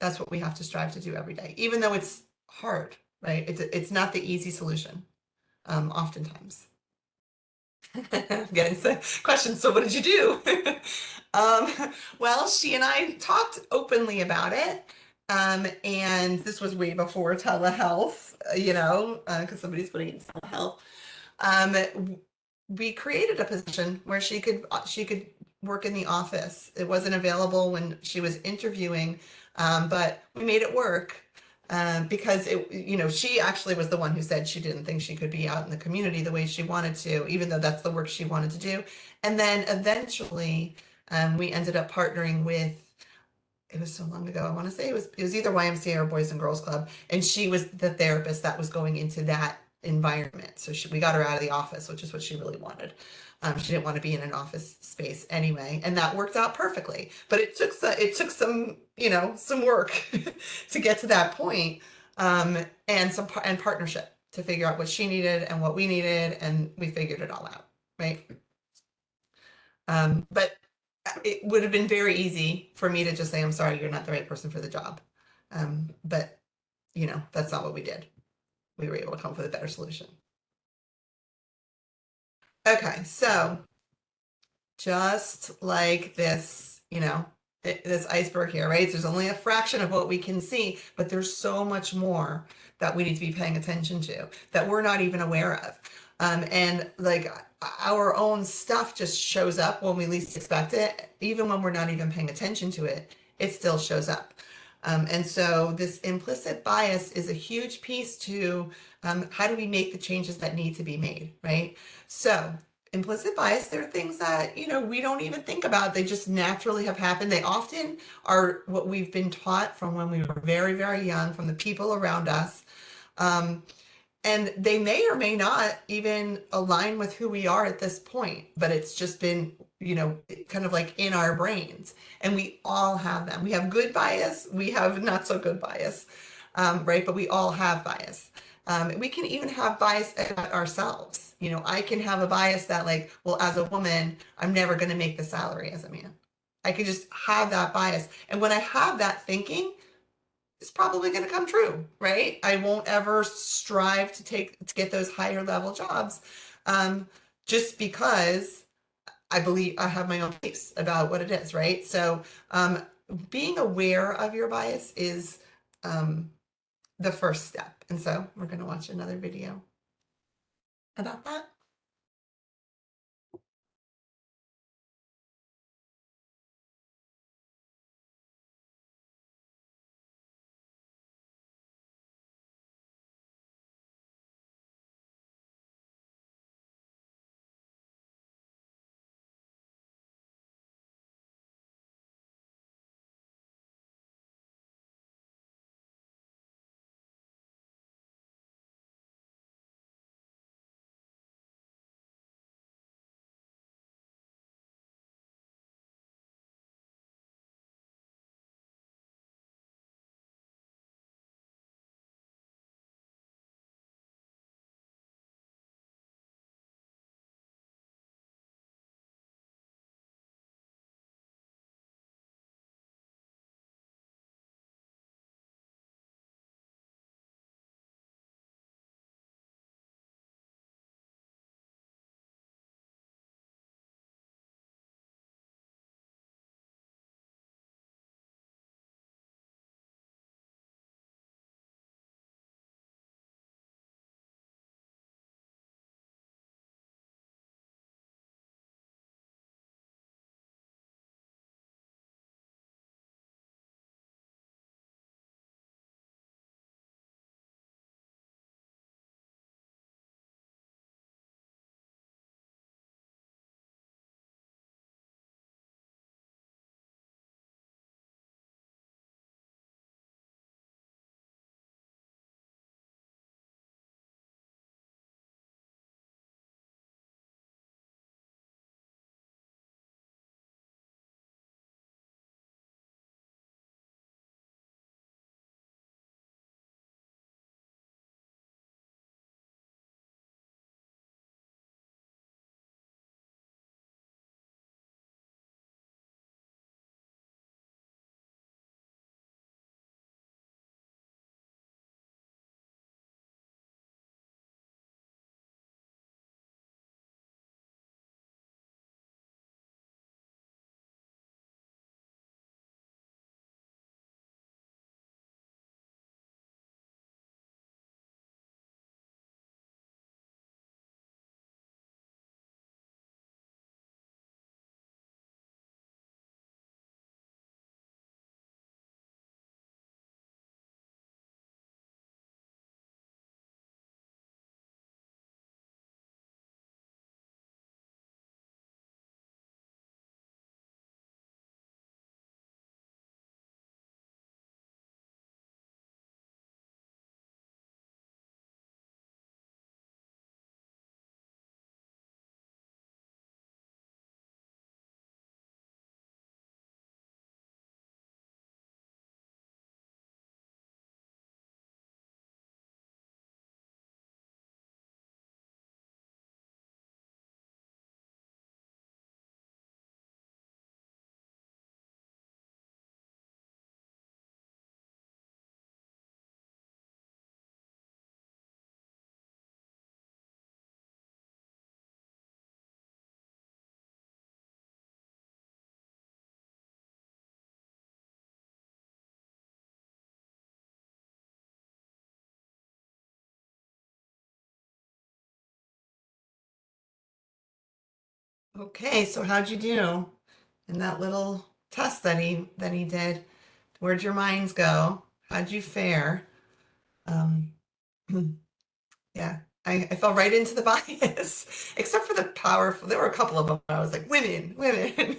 that's what we have to strive to do every day, even though it's hard, right? It's not the easy solution, oftentimes. I'm getting some questions. So what did you do? Um, well, she and I talked openly about it. And this was way before telehealth, because somebody's putting in telehealth. We created a position where she could work in the office. It wasn't available when she was interviewing, but we made it work, because she actually was the one who said she didn't think she could be out in the community the way she wanted to, even though that's the work she wanted to do. And then eventually, we ended up partnering with. It was so long ago. I want to say it was either YMCA or Boys and Girls Club, and she was the therapist that was going into that environment. So we got her out of the office, which is what she really wanted. She didn't want to be in an office space anyway, and that worked out perfectly. But it took some some work to get to that point, and partnership to figure out what she needed and what we needed, and we figured it all out, right? But it would have been very easy for me to just say, I'm sorry, you're not the right person for the job. But that's not what we did. We were able to come up with a better solution. Okay, so just like this, this iceberg here, right? There's only a fraction of what we can see, but there's so much more that we need to be paying attention to that we're not even aware of. And like our own stuff just shows up when we least expect it, even when we're not even paying attention to it, it still shows up. And so this implicit bias is a huge piece to, how do we make the changes that need to be made, right? So implicit bias, there are things that, we don't even think about. They just naturally have happened. They often are what we've been taught from when we were very, very young, from the people around us. Um, and they may or may not even align with who we are at this point, but it's just been, kind of like in our brains. And we all have them. We have good bias, we have not so good bias, right? But we all have bias. We can even have bias about ourselves. I can have a bias that, like, well, as a woman, I'm never going to make the salary as a man. I could just have that bias. And when I have that thinking, it's probably going to come true, right? I won't ever strive to get those higher level jobs, just because I believe I have my own beliefs about what it is, right? So, being aware of your bias is, um, the first step. And so we're going to watch another video about that. Okay, so how'd you do in that little test that he did? Where'd your minds go? How'd you fare? Um, yeah, I fell right into the bias, except for the powerful. There were a couple of them. I was like, women, women.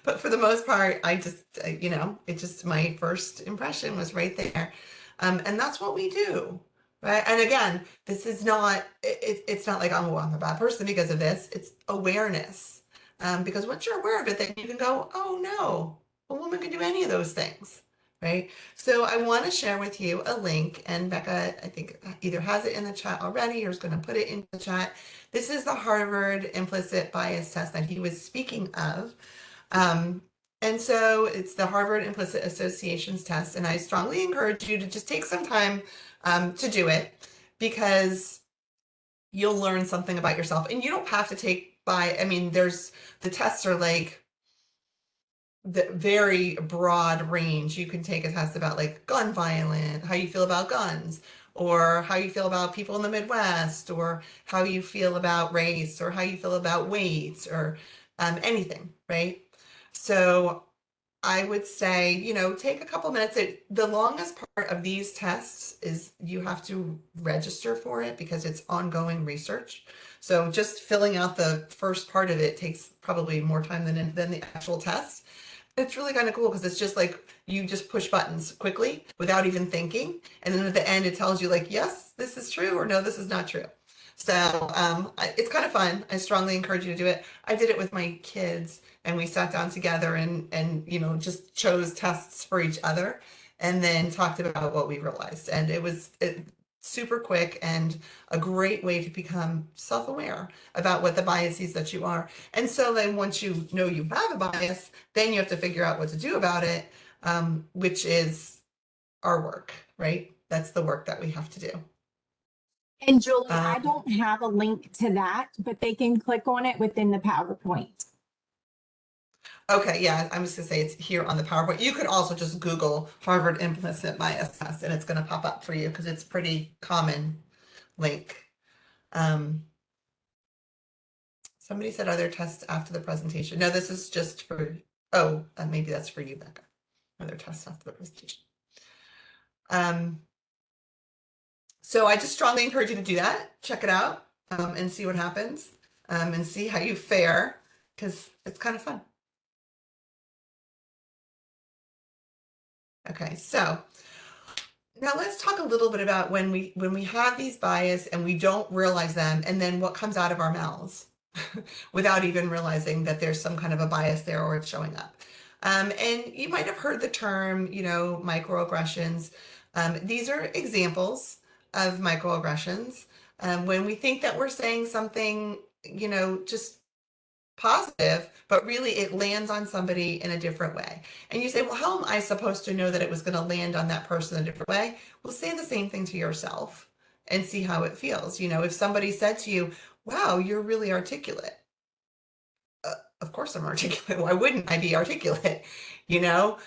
But for the most part, I just, it just, my first impression was right there. And that's what we do, right? And again, this is not, it's not like, oh, I'm a bad person because of this. It's awareness. Because once you're aware of it, then you can go, oh no, a woman can do any of those things, right? So I want to share with you a link, and Becca, I think, either has it in the chat already or is going to put it in the chat. This is the Harvard implicit bias test that he was speaking of. And so it's the Harvard Implicit Associations test, and I strongly encourage you to just take some time to do it, because you'll learn something about yourself. And you don't have to take the tests are like the very broad range. You can take a test about like gun violence, how you feel about guns, or how you feel about people in the Midwest, or how you feel about race, or how you feel about weight, or anything, right? So I would say, take a couple minutes. The longest part of these tests is you have to register for it because it's ongoing research. So just filling out the first part of it takes probably more time than the actual test. It's really kind of cool because it's just like you just push buttons quickly without even thinking. And then at the end, it tells you like, yes, this is true, or no, this is not true. So it's kind of fun. I strongly encourage you to do it. I did it with my kids and we sat down together and just chose tests for each other and then talked about what we realized. And it was super quick and a great way to become self-aware about what the biases that you are. And so then once you know you have a bias, then you have to figure out what to do about it, which is our work, right? That's the work that we have to do. And Julie, I Um, don't have a link to that, but they can click on it within the PowerPoint. okay, yeah, I'm just gonna say it's here on the PowerPoint. You could also just Google Harvard implicit bias test and it's gonna pop up for you because it's pretty common link. Um, Somebody said other tests after the presentation. No, this is just for, oh, maybe that's for you, Becca. Other tests after the presentation. So I just strongly encourage you to do that. Check it out and see what happens and see how you fare because it's kind of fun. Okay, so now let's talk a little bit about when we have these bias and we don't realize them, and then what comes out of our mouths without even realizing that there's some kind of a bias there or it's showing up. And you might have heard the term, microaggressions. These are examples of microaggressions. When we think that we're saying something, just positive, but really it lands on somebody in a different way. And you say, well, how am I supposed to know that it was going to land on that person in a different way? Well, say the same thing to yourself and see how it feels. If somebody said to you, wow, you're really articulate. Of course I'm articulate. Why wouldn't I be articulate? You know?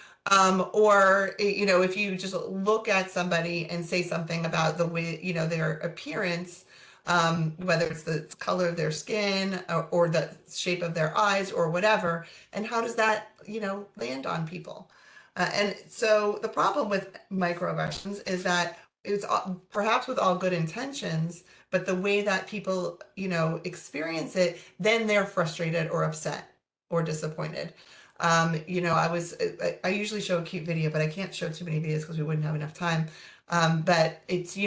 Or, if you just look at somebody and say something about the way, their appearance, whether it's the color of their skin or the shape of their eyes or whatever, and how does that, land on people? And so the problem with microaggressions is that it's perhaps with all good intentions, but the way that people, experience it, then they're frustrated or upset or disappointed. I usually show a cute video, but I can't show too many videos because we wouldn't have enough time. But it's,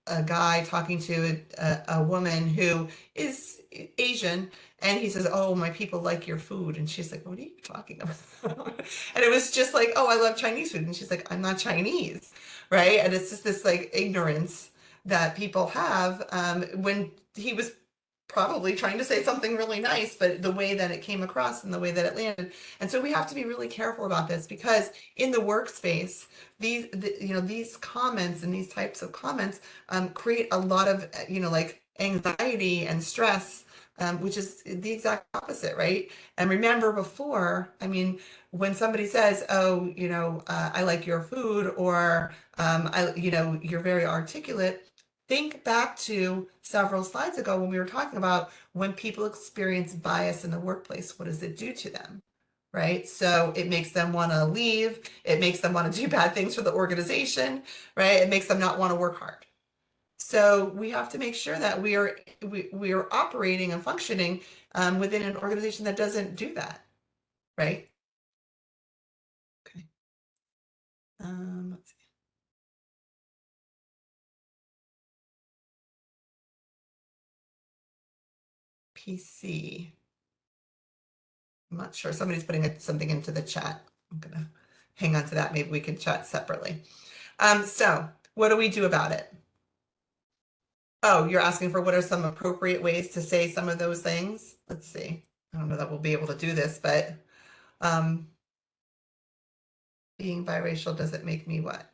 a guy talking to a woman who is Asian, and he says, oh, my people like your food. And she's like, what are you talking about? And it was just like, oh, I love Chinese food. And she's like, I'm not Chinese, right? And it's just this like ignorance that people have when he was probably trying to say something really nice, but the way that it came across and the way that it landed. And so we have to be really careful about this because in the workspace, these comments and these types of comments create a lot of, like anxiety and stress, which is the exact opposite, right? And remember before, I mean, when somebody says, oh, I like your food, or, you're very articulate, think back to several slides ago when we were talking about when people experience bias in the workplace, what does it do to them? Right? So it makes them want to leave. It makes them want to do bad things for the organization, right? It makes them not want to work hard. So we have to make sure that we are operating and functioning within an organization that doesn't do that, right? Okay. Let's see. PC. I'm not sure. Somebody's putting something into the chat. I'm gonna hang on to that. Maybe we can chat separately. So what do we do about it? Oh, you're asking for what are some appropriate ways to say some of those things? Let's see. I don't know that we'll be able to do this, but being biracial doesn't make me what?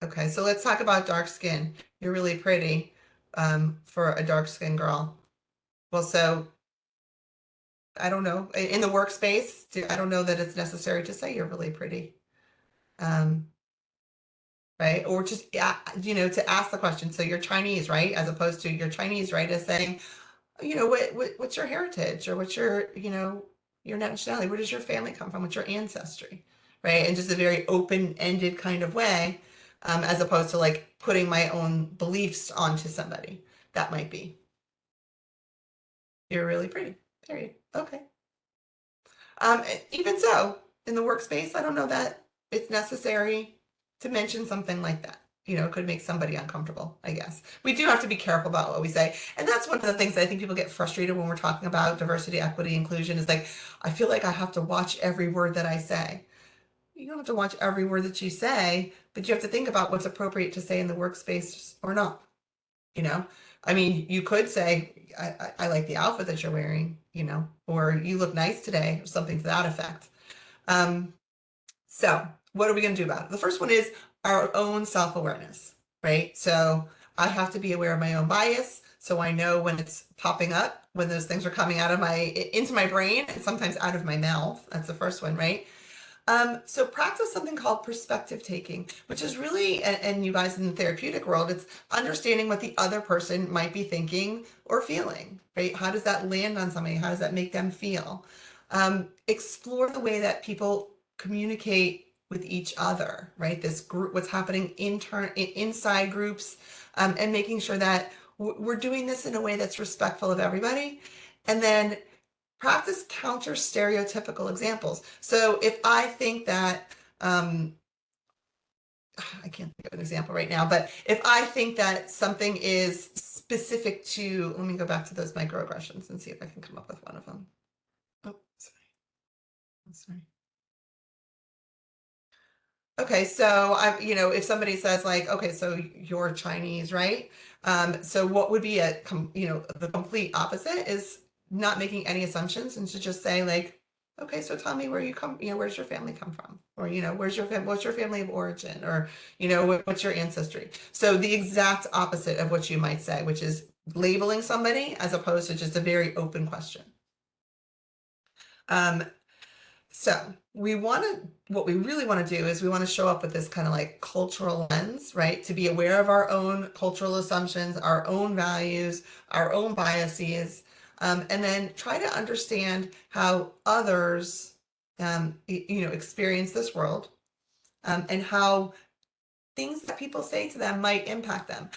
Okay, so let's talk about dark skin. You're really pretty for a dark skin girl. Well, so I don't know, in the workspace, I don't know that it's necessary to say you're really pretty. Um, right? Or just, yeah, to ask the question. So you're Chinese, right? As opposed to you're Chinese, right? As saying, what's your heritage, or what's your nationality? Where does your family come from? What's your ancestry, right? And just a very open-ended kind of way, as opposed to like putting my own beliefs onto somebody. That might be, you're really pretty, period. Okay. Even so, in the workspace, I don't know that it's necessary to mention something like that. It could make somebody uncomfortable, I guess. We do have to be careful about what we say. And that's one of the things that I think people get frustrated when we're talking about diversity, equity, inclusion is like, I feel like I have to watch every word that I say. You don't have to watch every word that you say, but you have to think about what's appropriate to say in the workspace or not. You know, I mean, you could say, I like the outfit that you're wearing, or you look nice today, or something to that effect. Um, so what are we going to do about it? The first one is our own self-awareness, right? So I have to be aware of my own bias. So I know when it's popping up, when those things are coming out of into my brain and sometimes out of my mouth. That's the first one, right? So practice something called perspective taking, which is really, and you guys in the therapeutic world, it's understanding what the other person might be thinking or feeling, right? How does that land on somebody? How does that make them feel? Explore the way that people communicate with each other, right? This group, what's happening inside groups, and making sure that we're doing this in a way that's respectful of everybody. And then practice counter stereotypical examples. So if I think that, I can't think of an example right now, but if I think that something is specific to, let me go back to those microaggressions and see if I can come up with one of them. Oh, sorry. I'm sorry. Okay, so if somebody says like, okay, so you're Chinese, right? So what would be the complete opposite is not making any assumptions and to just say like, okay, so tell me where you come, where's your family come from? Or, what's your family of origin? Or, what's your ancestry? So the exact opposite of what you might say, which is labeling somebody as opposed to just a very open question. Um, so what we really want to do is we want to show up with this kind of like cultural lens, right? To be aware of our own cultural assumptions, our own values, our own biases, and then try to understand how others, experience this world, and how things that people say to them might impact them.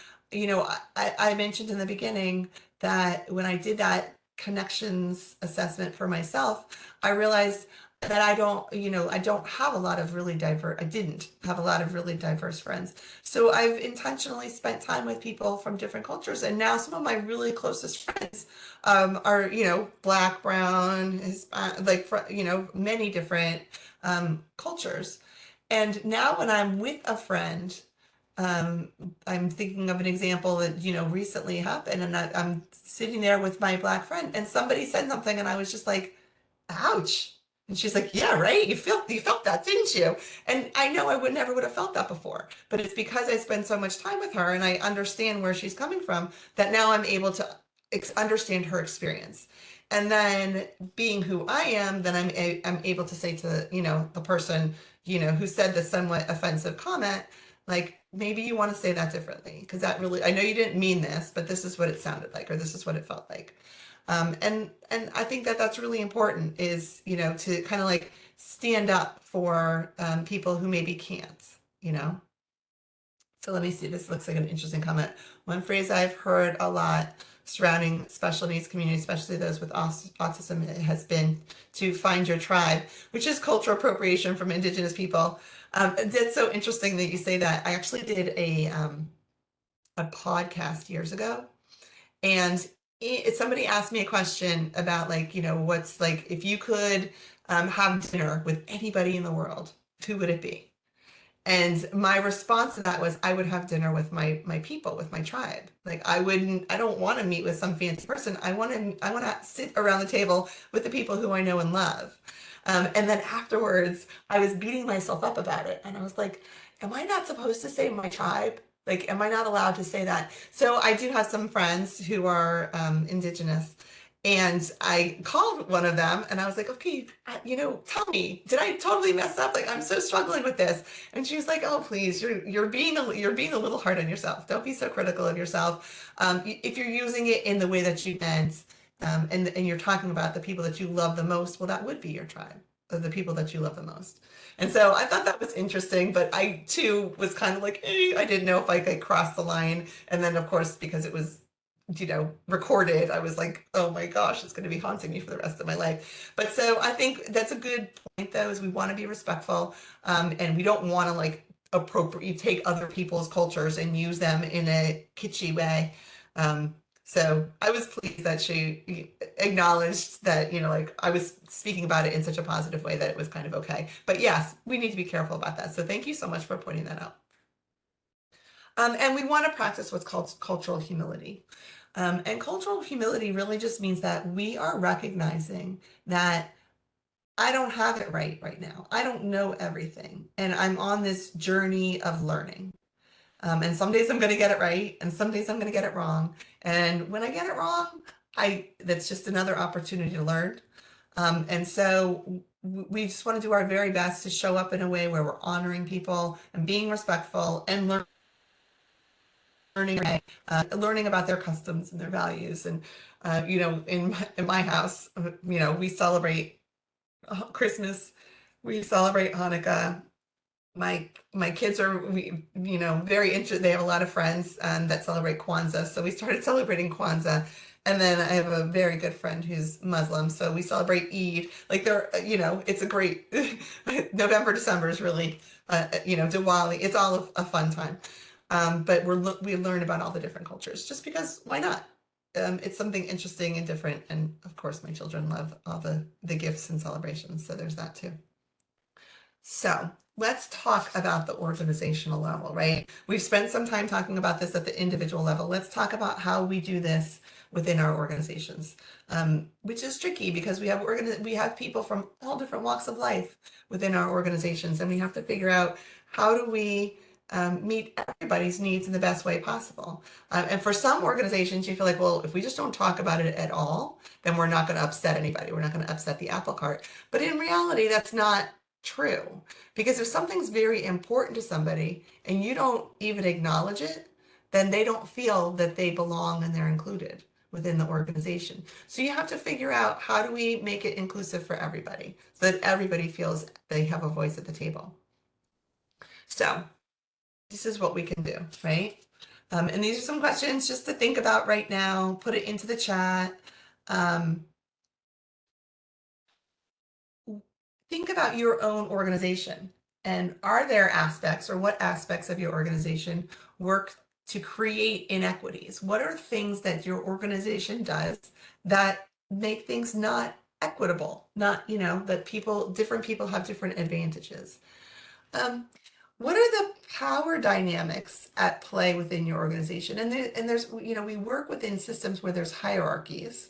I mentioned in the beginning that when I did that connections assessment for myself, I realized that I don't have a lot of really diverse, I didn't have a lot of really diverse friends. So I've intentionally spent time with people from different cultures. And now some of my really closest friends are, Black, brown, Hispanic, like, many different cultures. And now when I'm with a friend, um, I'm thinking of an example that, recently happened, and I'm sitting there with my Black friend, and somebody said something, and I was just like, ouch. And she's like, yeah, right. You felt that, didn't you? And I know I would never would have felt that before, but it's because I spend so much time with her and I understand where she's coming from that now I'm able to understand her experience. And then being who I am, then I'm able to say to, the person, who said the somewhat offensive comment, like, maybe you want to say that differently because that really, I know you didn't mean this, but this is what it sounded like, or this is what it felt like. And I think that that's really important is, to kind of like stand up for people who maybe can't. So let me see, this looks like an interesting comment. One phrase I've heard a lot surrounding special needs communities, especially those with autism, has been to find your tribe, which is cultural appropriation from Indigenous people. That's so interesting that you say that. I actually did a podcast years ago, and somebody asked me a question about like, what's like, if you could have dinner with anybody in the world, who would it be? And my response to that was, I would have dinner with my people, with my tribe. Like I don't want to meet with some fancy person. I want to sit around the table with the people who I know and love. And then afterwards, I was beating myself up about it. And I was like, am I not supposed to say my tribe? Like, am I not allowed to say that? So I do have some friends who are Indigenous. And I called one of them and I was like, okay, tell me, did I totally mess up? Like, I'm so struggling with this. And she was like, oh, please, you're being a little hard on yourself. Don't be so critical of yourself. If you're using it in the way that you meant, and you're talking about the people that you love the most, well, that would be your tribe, the people that you love the most. And so I thought that was interesting, but I too was kind of like, I didn't know if I could cross the line. And then, of course, because it was recorded, I was like, oh my gosh, it's going to be haunting me for the rest of my life. But so I think that's a good point, though, is we want to be respectful, and we don't want to like appropriate take other people's cultures and use them in a kitschy way. So I was pleased that she acknowledged that, like I was speaking about it in such a positive way that it was kind of okay. But yes, we need to be careful about that. So thank you so much for pointing that out. And we want to practice what's called cultural humility. And cultural humility really just means that we are recognizing that I don't have it right now. I don't know everything. And I'm on this journey of learning. And some days I'm going to get it right, and some days I'm going to get it wrong. And when I get it wrong, that's just another opportunity to learn. And so we just want to do our very best to show up in a way where we're honoring people and being respectful and learning about their customs and their values. And in my house, we celebrate Christmas, we celebrate Hanukkah. My kids are very interested. They have a lot of friends that celebrate Kwanzaa, so we started celebrating Kwanzaa. And then I have a very good friend who's Muslim, so we celebrate Eid. Like it's a great November, December is really Diwali. It's all a fun time. But we learn about all the different cultures just because why not? It's something interesting and different. And of course, my children love all the gifts and celebrations. So there's that too. So let's talk about the organizational level, right? We've spent some time talking about this at the individual level. Let's talk about how we do this within our organizations, which is tricky because we have people from all different walks of life within our organizations, and we have to figure out how do we meet everybody's needs in the best way possible. And for some organizations, you feel like, well, if we just don't talk about it at all, then we're not going to upset anybody. We're not going to upset the apple cart. But in reality, that's not true. Because if something's very important to somebody and you don't even acknowledge it, then they don't feel that they belong and they're included within the organization. So you have to figure out, how do we make it inclusive for everybody so that everybody feels they have a voice at the table. So this is what we can do, right? And these are some questions just to think about right now. Put it into the chat. Think about your own organization, and are there aspects, or what aspects of your organization work to create inequities? What are things that your organization does that make things not equitable? Not, that different people have different advantages. What are the power dynamics at play within your organization? And there's, we work within systems where there's hierarchies.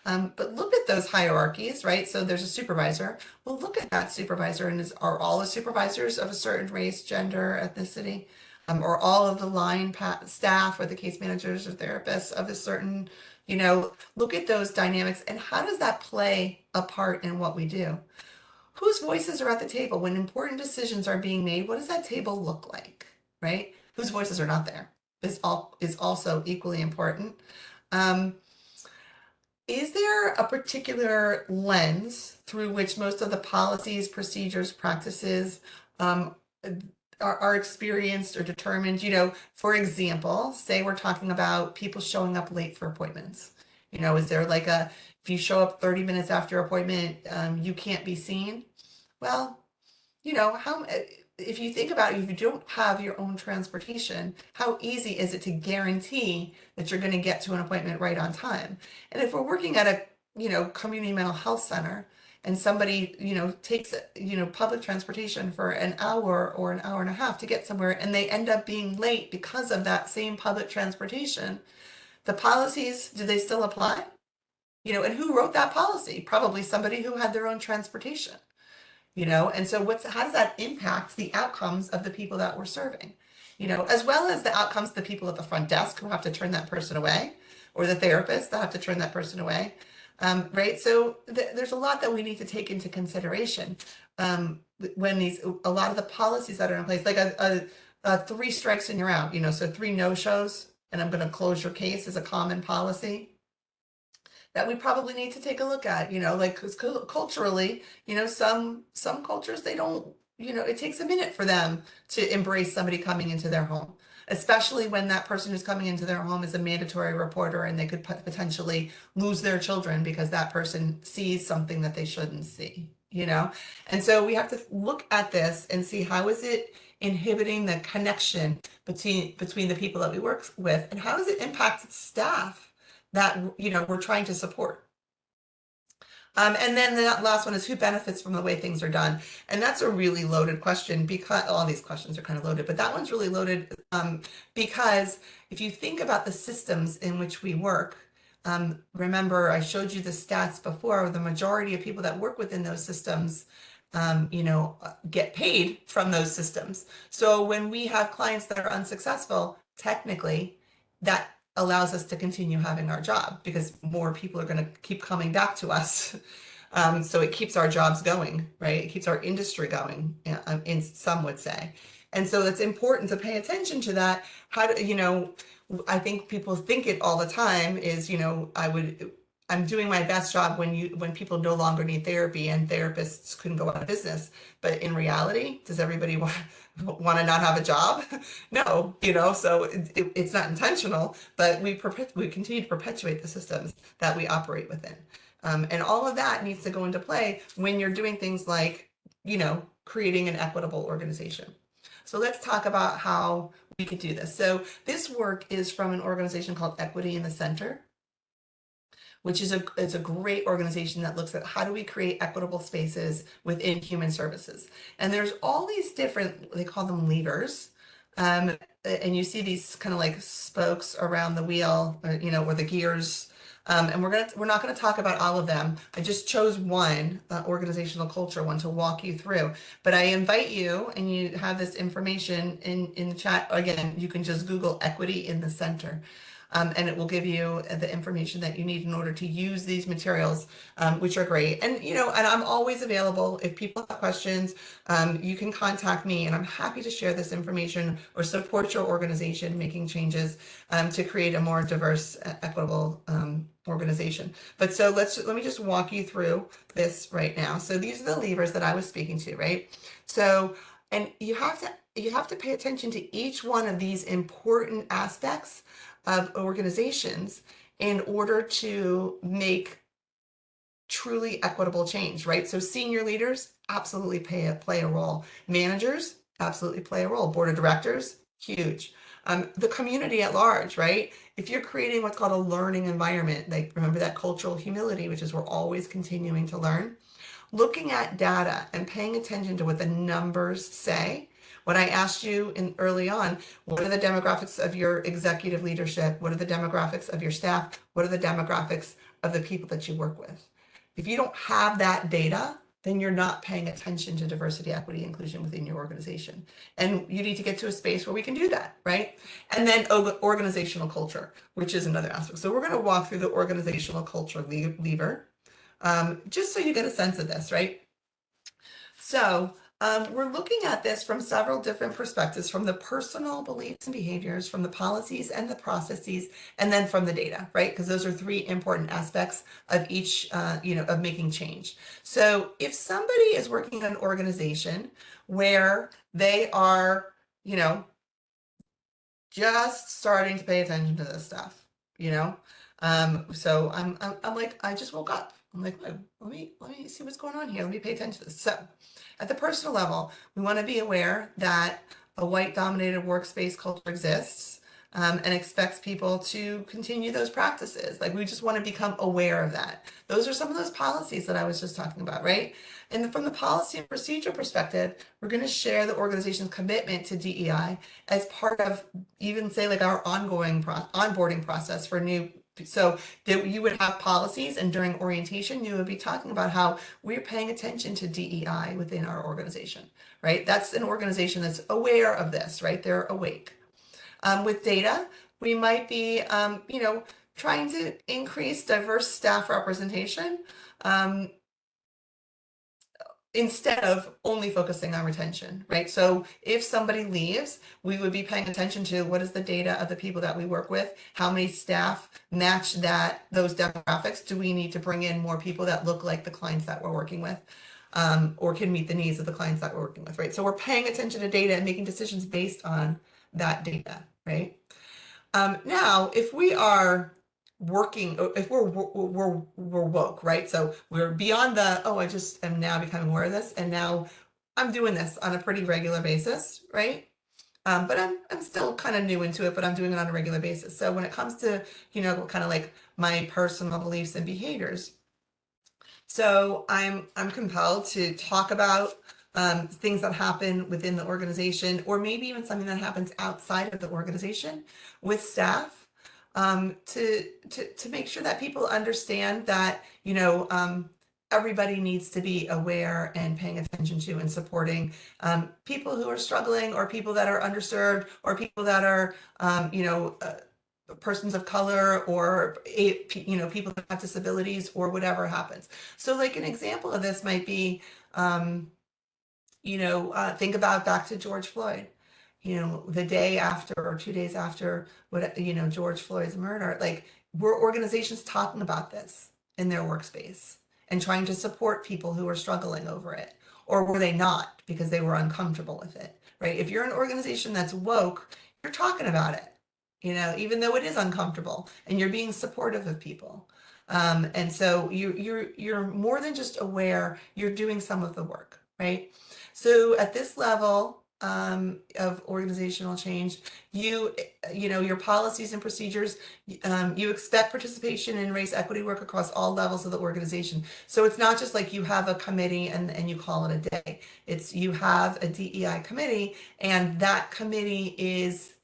But look at those hierarchies, right? So there's a supervisor. Well, look at that supervisor, and are all the supervisors of a certain race, gender, ethnicity, or all of the line staff or the case managers or therapists of a certain, look at those dynamics, and how does that play a part in what we do? Whose voices are at the table when important decisions are being made? What does that table look like, right? Whose voices are not there is also equally important. Is there a particular lens through which most of the policies, procedures, practices are experienced or determined? For example, say we're talking about people showing up late for appointments. Is there like if you show up 30 minutes after appointment, you can't be seen? Well, if you think about it, if you don't have your own transportation, how easy is it to guarantee that you're going to get to an appointment right on time? And if we're working at a, community mental health center, and somebody, takes, public transportation for an hour or an hour and a half to get somewhere, and they end up being late because of that same public transportation, the policies, do they still apply? And who wrote that policy? Probably somebody who had their own transportation. And so how does that impact the outcomes of the people that we're serving? as well as the outcomes, the people at the front desk who have to turn that person away, or the therapists that have to turn that person away. Right. So there's a lot that we need to take into consideration when a lot of the policies that are in place, like a 3 strikes and you're out, so 3 no-shows and I'm going to close your case is a common policy that we probably need to take a look at, like, because culturally, some cultures, they don't, it takes a minute for them to embrace somebody coming into their home, especially when that person who's coming into their home is a mandatory reporter and they could potentially lose their children because that person sees something that they shouldn't see, And so we have to look at this and see, how is it inhibiting the connection between the people that we work with, and how does it impact staff that we're trying to support. And then the last one is, who benefits from the way things are done? And that's a really loaded question, because all these questions are kind of loaded, but that one's really loaded because if you think about the systems in which we work, remember I showed you the stats before, the majority of people that work within those systems get paid from those systems. So when we have clients that are unsuccessful, technically that allows us to continue having our job, because more people are going to keep coming back to us. So it keeps our jobs going, right? It keeps our industry going, in some would say. And so it's important to pay attention to that. How do, I think people think it all the time is, I'm doing my best job when people no longer need therapy and therapists couldn't go out of business. But in reality, does everybody want to not have a job? No, so it's not intentional, but we continue to perpetuate the systems that we operate within. And all of that needs to go into play when you're doing things like, creating an equitable organization. So let's talk about how we could do this. So this work is from an organization called Equity in the Center, which is a great organization that looks at how do we create equitable spaces within human services. And there's all these different, they call them levers. And you see these kind of like spokes around the wheel, or the gears. And we're not going to talk about all of them. I just chose one, organizational culture one, to walk you through. But I invite you, and you have this information in the chat. Again, you can just Google Equity in the Center. And it will give you the information that you need in order to use these materials, which are great. And, and I'm always available. If people have questions, you can contact me, and I'm happy to share this information or support your organization making changes to create a more diverse, equitable organization. But so let me just walk you through this right now. So these are the levers that I was speaking to, right? So, and you have to pay attention to each one of these important aspects of organizations in order to make truly equitable change, right? So senior leaders absolutely play a role. Managers absolutely play a role. Board of directors, huge. The community at large, right? If you're creating what's called a learning environment, like, remember that cultural humility, which is we're always continuing to learn. Looking at data and paying attention to what the numbers say. When I asked you early on, what are the demographics of your executive leadership? What are the demographics of your staff? What are the demographics of the people that you work with? If you don't have that data, then you're not paying attention to diversity, equity, inclusion within your organization. And you need to get to a space where we can do that, right? And then organizational culture, which is another aspect. So we're going to walk through the organizational culture lever, just so you get a sense of this, right? So we're looking at this from several different perspectives, from the personal beliefs and behaviors, from the policies and the processes, and then from the data, right? Because those are 3 important aspects of each, of making change. So if somebody is working in an organization where they are, just starting to pay attention to this stuff, so I'm like, I just woke up. I'm like, let me see what's going on here. Let me pay attention to this. So at the personal level, we want to be aware that a white dominated workspace culture exists, and expects people to continue those practices. Like, we just want to become aware of that. Those are some of those policies that I was just talking about, right? And from the policy and procedure perspective, we're going to share the organization's commitment to DEI as part of, even say, like, our ongoing onboarding process for new So that you would have policies, and during orientation, you would be talking about how we're paying attention to DEI within our organization, right? That's an organization that's aware of this, right? They're awake. With data, we might be, trying to increase diverse staff representation. Instead of only focusing on retention, right? So if somebody leaves, we would be paying attention to what is the data of the people that we work with, how many staff match those demographics. Do we need to bring in more people that look like the clients that we're working with, or can meet the needs of the clients that we're working with, right? So we're paying attention to data and making decisions based on that data, right? Now, if we are working, if we're woke, right? So we're beyond the, oh, I just am now becoming aware of this, and now I'm doing this on a pretty regular basis, right? But I'm still kind of new into it, but I'm doing it on a regular basis. So when it comes to, kind of like my personal beliefs and behaviors, so I'm compelled to talk about things that happen within the organization, or maybe even something that happens outside of the organization with staff, to make sure that people understand that everybody needs to be aware and paying attention to and supporting people who are struggling, or people that are underserved, or people that are persons of color, or people that have disabilities, or whatever happens. So like an example of this might be think about back to George Floyd, the day after or 2 days after George Floyd's murder. Like, were organizations talking about this in their workspace and trying to support people who are struggling over it, or were they not because they were uncomfortable with it, right? If you're an organization that's woke, you're talking about it, even though it is uncomfortable, and you're being supportive of people. And so you're more than just aware, you're doing some of the work, right? So at this level of organizational change, your policies and procedures, you expect participation in race equity work across all levels of the organization. So it's not just like you have a committee and you call it a day. It's you have a DEI committee, and that committee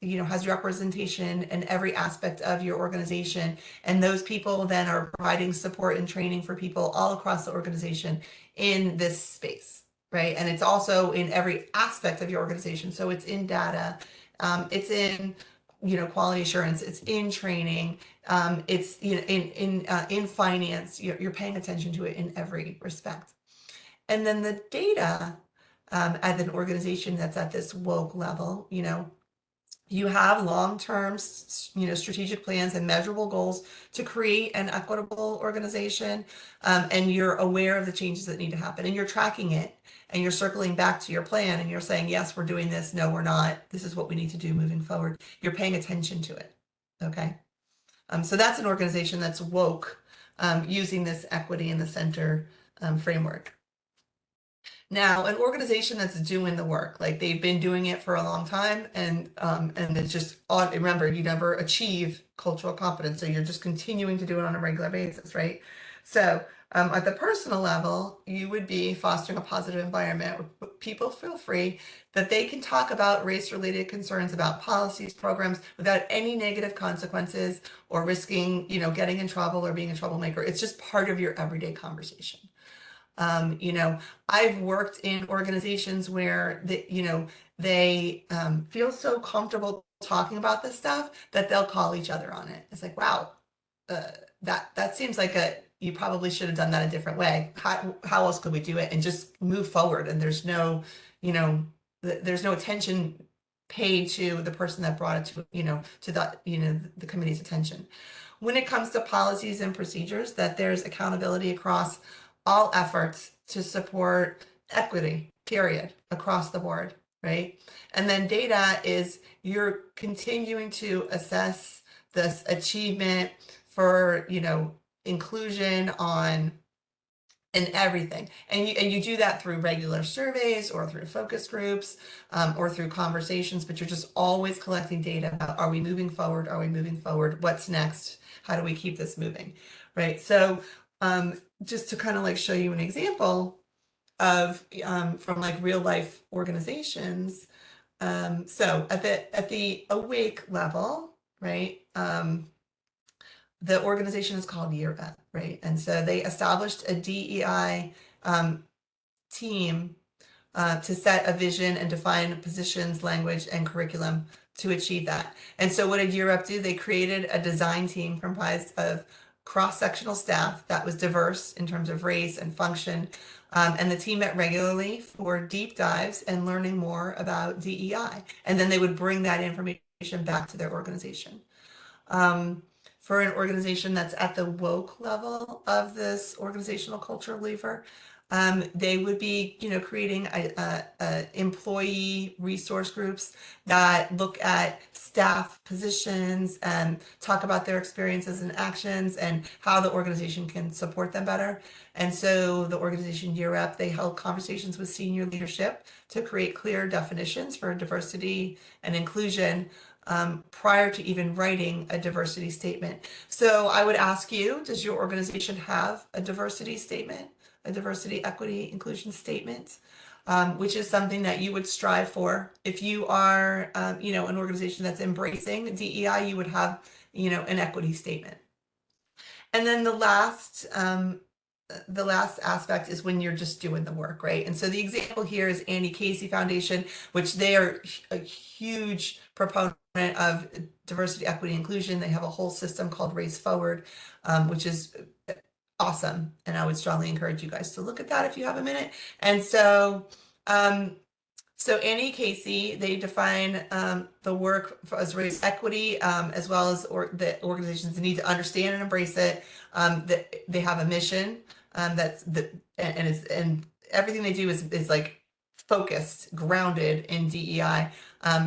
has representation in every aspect of your organization. And those people then are providing support and training for people all across the organization in this space. Right. And it's also in every aspect of your organization. So it's in data, it's in, quality assurance, it's in training, it's in finance. You're paying attention to it in every respect. And then the data, as an organization that's at this woke level, you have long-term, strategic plans and measurable goals to create an equitable organization, and you're aware of the changes that need to happen, and you're tracking it, and you're circling back to your plan, and you're saying, yes, we're doing this. No, we're not. This is what we need to do moving forward. You're paying attention to it. Okay. So that's an organization that's woke, using this equity in the center framework. Now, an organization that's doing the work, like they've been doing it for a long time, and it's just remember, you never achieve cultural competence, so you're just continuing to do it on a regular basis, right? So at the personal level, you would be fostering a positive environment where people feel free that they can talk about race-related concerns about policies, programs, without any negative consequences or risking, getting in trouble or being a troublemaker. It's just part of your everyday conversation. I've worked in organizations where they feel so comfortable talking about this stuff that they'll call each other on it. It's like, wow, that seems like you probably should have done that a different way. How else could we do it? And just move forward. And there's no attention paid to the person that brought it to the committee's attention. When it comes to policies and procedures, that there's accountability across all efforts to support equity, period, across the board, right? And then data is you're continuing to assess this achievement for, inclusion in everything. And you do that through regular surveys, or through focus groups, or through conversations, but you're just always collecting data about, are we moving forward? Are we moving forward? What's next? How do we keep this moving? Right. So just to kind of like show you an example of from like real life organizations. So at the awake level, right? the organization is called Year Up, right? And so they established a DEI team to set a vision and define positions, language, and curriculum to achieve that. And so what did Year Up do? They created a design team comprised of cross-sectional staff that was diverse in terms of race and function. And the team met regularly for deep dives and learning more about DEI. And then they would bring that information back to their organization. For an organization that's at the woke level of this organizational culture lever, they would be, creating employee resource groups that look at staff positions and talk about their experiences and actions and how the organization can support them better. And so the organization Year Up, they held conversations with senior leadership to create clear definitions for diversity and inclusion prior to even writing a diversity statement. So I would ask you, does your organization have a diversity statement? A diversity, equity, inclusion statement, which is something that you would strive for. If you are, an organization that's embracing DEI, you would have, an equity statement. And then the last aspect is when you're just doing the work, right? And so the example here is Annie Casey Foundation, which they are a huge proponent of diversity, equity, inclusion. They have a whole system called Race Forward, which is awesome. And I would strongly encourage you guys to look at that if you have a minute. And so, Annie Casey, they define the work as race equity, as well as the organizations need to understand and embrace it. That they have a mission and everything they do is like focused, grounded in DEI.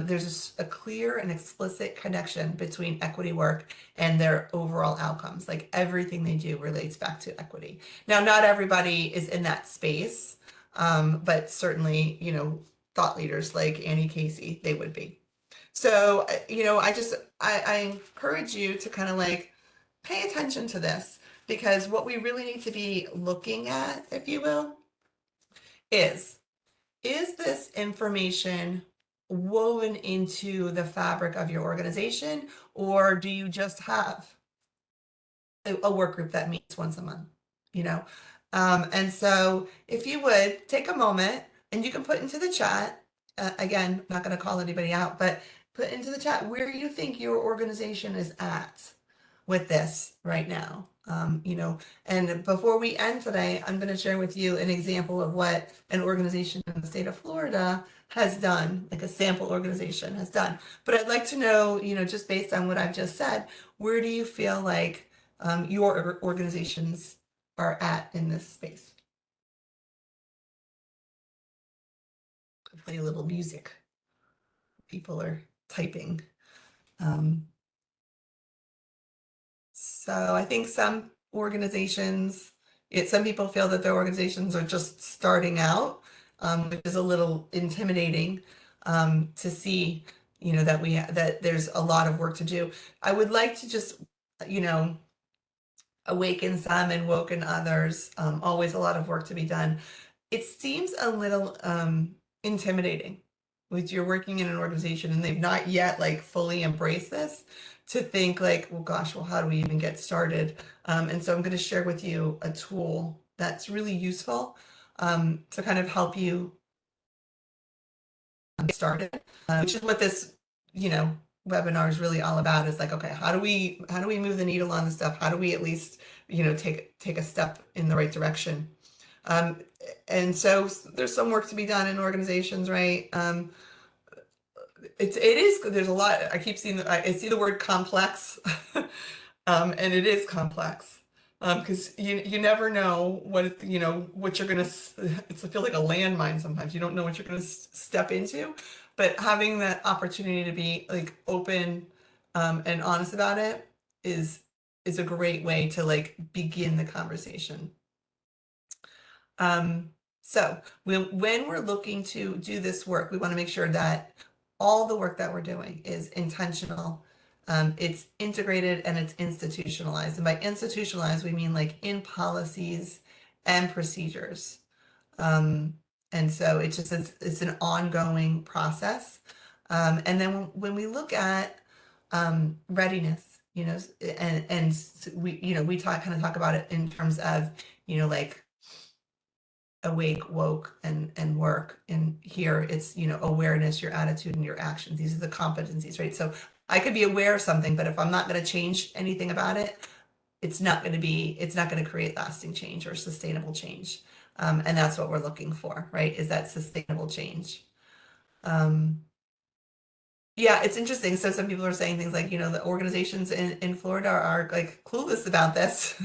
There's a clear and explicit connection between equity work and their overall outcomes. Like everything they do relates back to equity. Now, not everybody is in that space, but certainly, thought leaders like Annie Casey, they would be. So, I encourage you to kind of like pay attention to this, because what we really need to be looking at, if you will, is this information woven into the fabric of your organization, or do you just have a work group that meets once a month, and so if you would take a moment and you can put into the chat, again, not going to call anybody out, but put into the chat where you think your organization is at with this right now. And before we end today, I'm going to share with you an example of what an organization in the state of Florida has done, like a sample organization has done. But I'd like to know, just based on what I've just said, where do you feel like your organizations are at in this space? I'll play a little music. People are typing. So I think some organizations, some people feel that their organizations are just starting out, which is a little intimidating to see, that there's a lot of work to do. I would like to just, awaken some and woken others. Always a lot of work to be done. It seems a little intimidating with you're working in an organization and they've not yet like fully embraced this, to think like, well, gosh, well, how do we even get started? And so I'm going to share with you a tool that's really useful to kind of help you get started, which is what this, webinar is really all about. Is like, okay, how do we move the needle on this stuff? How do we at least, take a step in the right direction? And so there's some work to be done in organizations, right? There's a lot. I keep seeing I see the word complex, and it is complex, because you never know what what you're gonna. I feel like a landmine sometimes. You don't know what you're gonna step into, but having that opportunity to be like open and honest about it is a great way to like begin the conversation. So when we're looking to do this work, we want to make sure that all the work that we're doing is intentional, it's integrated, and it's institutionalized. And by institutionalized, we mean like in policies and procedures. And so it's an ongoing process. And then when we look at readiness, you know, and we, you know, we kind of talk about it in terms of, you know, like awake, woke, and work. And here it's, you know, awareness, your attitude, and your actions. These are the competencies, right? So I could be aware of something, but if I'm not going to change anything about it, it's not going to create lasting change or sustainable change. And that's what we're looking for, right? Is that sustainable change. Um, yeah, it's interesting. So some people are saying things like, you know, the organizations in Florida are like clueless about this.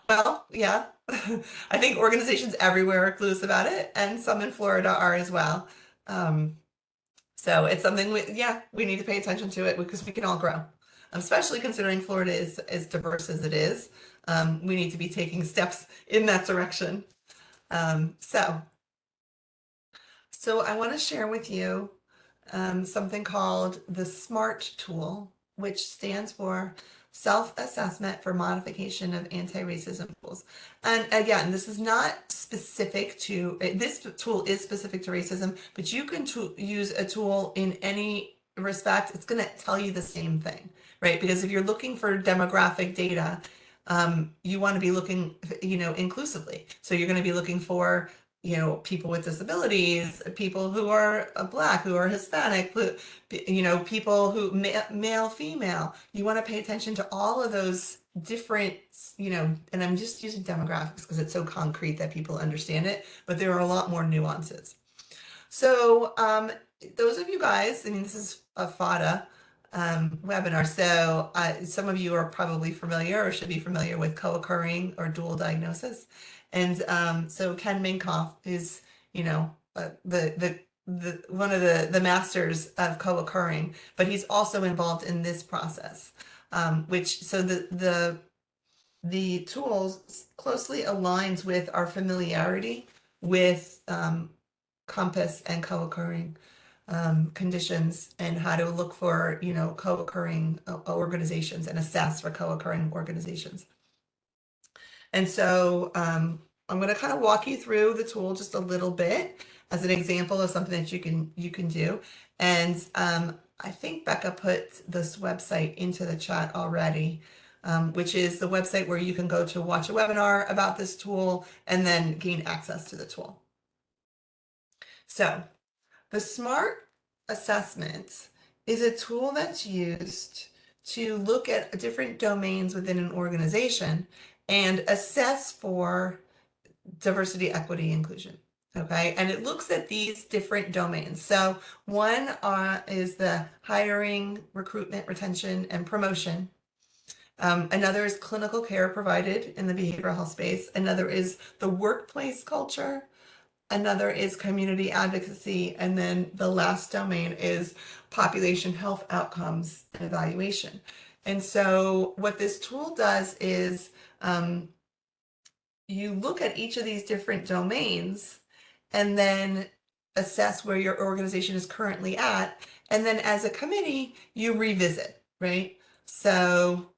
Well, yeah, I think organizations everywhere are clueless about it, and some in Florida are as well. Um, so it's something we need to pay attention to it because we can all grow, especially considering Florida is as diverse as it is. We need to be taking steps in that direction. Um, so, so I want to share with you something called the SMART tool, which stands for Self-Assessment for Modification of Anti-Racism Tools. And again, this is not specific to, this tool is specific to racism, but you can use a tool in any respect. It's going to tell you the same thing, right? Because if you're looking for demographic data, you want to be looking, you know, inclusively. So you're going to be looking for, you know, people with disabilities, people who are Black, who are Hispanic, you know, people who male, female. You want to pay attention to all of those different, you know, and I'm just using demographics because it's so concrete that people understand it, but there are a lot more nuances. So those of you guys, I mean, this is a FADA webinar, so some of you are probably familiar or should be familiar with co-occurring or dual diagnosis. And so Ken Minkoff is, you know, the one of the masters of co-occurring, but he's also involved in this process, which so the tools closely aligns with our familiarity with COMPAS and co-occurring conditions and how to look for, you know, co-occurring organizations and assess for co-occurring organizations. And so I'm going to kind of walk you through the tool just a little bit as an example of something that you can do. And I think Becca put this website into the chat already, which is the website where you can go to watch a webinar about this tool and then gain access to the tool. So the SMART assessment is a tool that's used to look at different domains within an organization and assess for diversity, equity, inclusion. Okay, and it looks at these different domains. So one is the hiring, recruitment, retention, and promotion. Another is clinical care provided in the behavioral health space. Another is the workplace culture. Another is community advocacy. And then the last domain is population health outcomes and evaluation. And so what this tool does is you look at each of these different domains and then assess where your organization is currently at. And then as a committee, you revisit, right? So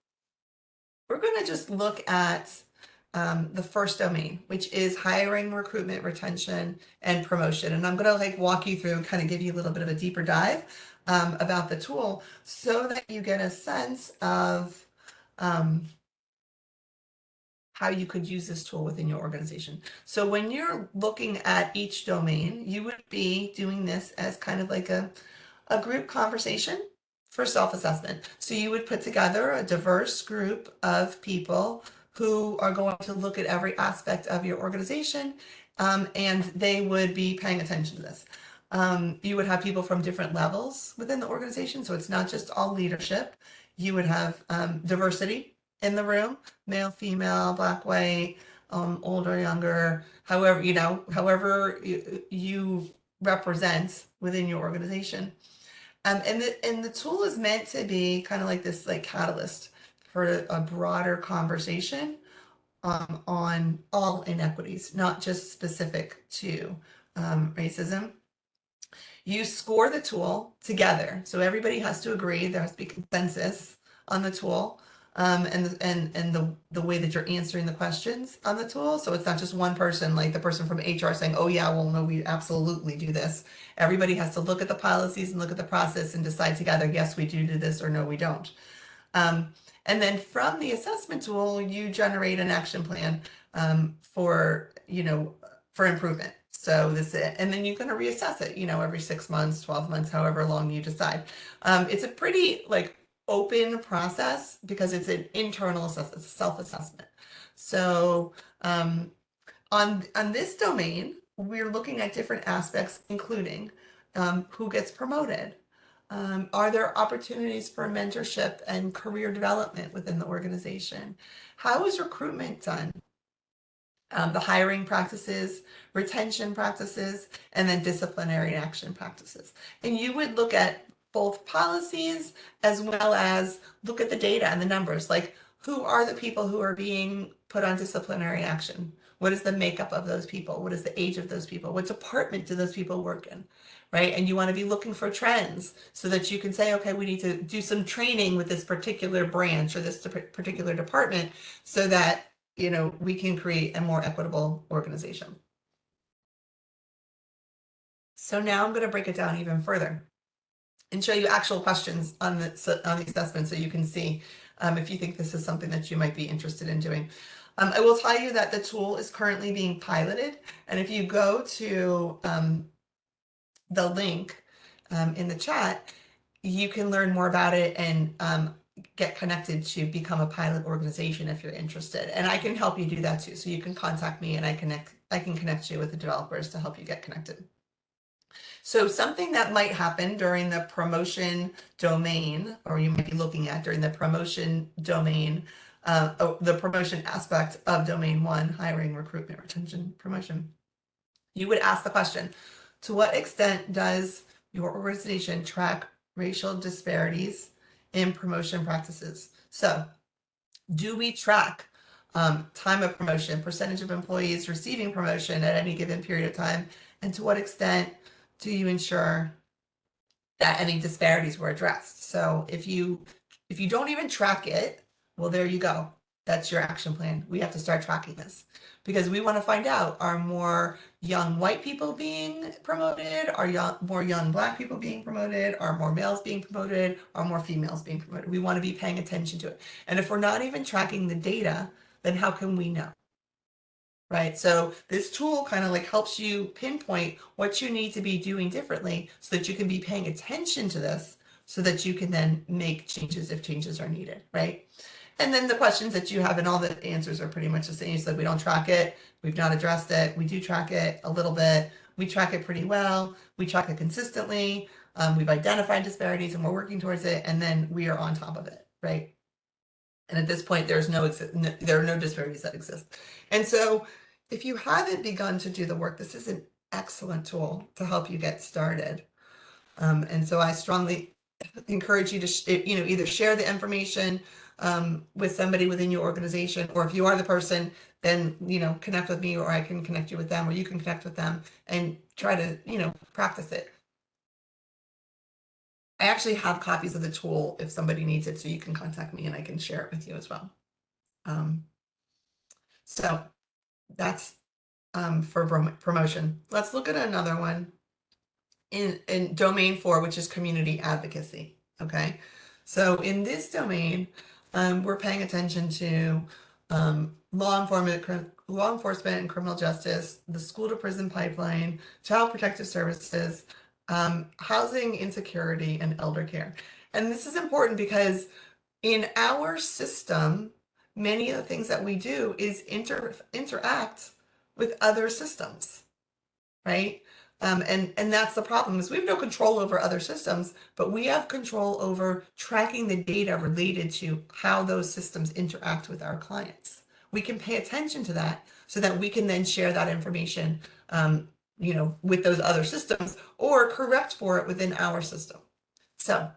we're going to just look at the first domain, which is hiring, recruitment, retention, and promotion. And I'm going to like walk you through and kind of give you a little bit of a deeper dive about the tool so that you get a sense of how you could use this tool within your organization. So when you're looking at each domain, you would be doing this as kind of like a group conversation for self-assessment. So you would put together a diverse group of people who are going to look at every aspect of your organization, and they would be paying attention to this. You would have people from different levels within the organization, so it's not just all leadership. You would have diversity in the room, male, female, Black, white, older, younger, however, you know, however you represent within your organization. And the tool is meant to be kind of like this like catalyst for a broader conversation on all inequities, not just specific to racism. You score the tool together. So everybody has to agree. There has to be consensus on the tool and the way that you're answering the questions on the tool. So it's not just one person, like the person from HR saying, oh yeah, well, no, we absolutely do this. Everybody has to look at the policies and look at the process and decide together, yes, we do this or no, we don't. And And then from the assessment tool, you generate an action plan for, for improvement. So and then you're going to reassess it, every 6 months, 12 months, however long you decide. It's a pretty open process because it's an internal assessment, it's a self-assessment. So on this domain, we're looking at different aspects, including who gets promoted. Are there opportunities for mentorship and career development within the organization? How is recruitment done? The hiring practices, retention practices, and then disciplinary action practices. And you would look at both policies as well as look at the data and the numbers, like who are the people who are being put on disciplinary action? What is the makeup of those people? What is the age of those people? What department do those people work in? Right? And you want to be looking for trends so that you can say, okay, we need to do some training with this particular branch or this particular department so that we can create a more equitable organization. So now I'm going to break it down even further and show you actual questions on the assessment so you can see if you think this is something that you might be interested in doing. I will tell you that the tool is currently being piloted, and if you go to the link in the chat, you can learn more about it and get connected to become a pilot organization if you're interested. And I can help you do that too. So you can contact me and I can connect you with the developers to help you get connected. So something that might happen during the promotion domain, or you might be looking at during the promotion domain, the promotion aspect of domain 1, hiring, recruitment, retention, promotion, you would ask the question, to what extent does your organization track racial disparities in promotion practices? So do we track time of promotion, percentage of employees receiving promotion at any given period of time? And to what extent do you ensure that any disparities were addressed? So if you don't even track it, well, there you go. That's your action plan. We have to start tracking this because we want to find out, are more young white people being promoted? Are more young Black people being promoted? Are more males being promoted? Are more females being promoted? We want to be paying attention to it. And if we're not even tracking the data, then how can we know? Right? So this tool kind of helps you pinpoint what you need to be doing differently so that you can be paying attention to this so that you can then make changes if changes are needed, right? And then the questions that you have and all the answers are pretty much the same. You said we don't track it. We've not addressed it. We do track it a little bit. We track it pretty well. We track it consistently. We've identified disparities and we're working towards it. And then we are on top of it, right? And at this point, there are no disparities that exist. And so if you haven't begun to do the work, this is an excellent tool to help you get started. And so I strongly encourage you to, either share the information with somebody within your organization, or if you are the person, then, connect with me, or I can connect you with them, or you can connect with them and try to, practice it. I actually have copies of the tool if somebody needs it, so you can contact me and I can share it with you as well. So that's for promotion. Let's look at another one in domain 4, which is community advocacy. Okay, so in this domain, we're paying attention to law enforcement and criminal justice, the school to prison pipeline, child protective services, housing insecurity, and elder care. And this is important because in our system, many of the things that we do is interact with other systems, right? And that's the problem, is we have no control over other systems, but we have control over tracking the data related to how those systems interact with our clients. We can pay attention to that so that we can then share that information, with those other systems, or correct for it within our system. So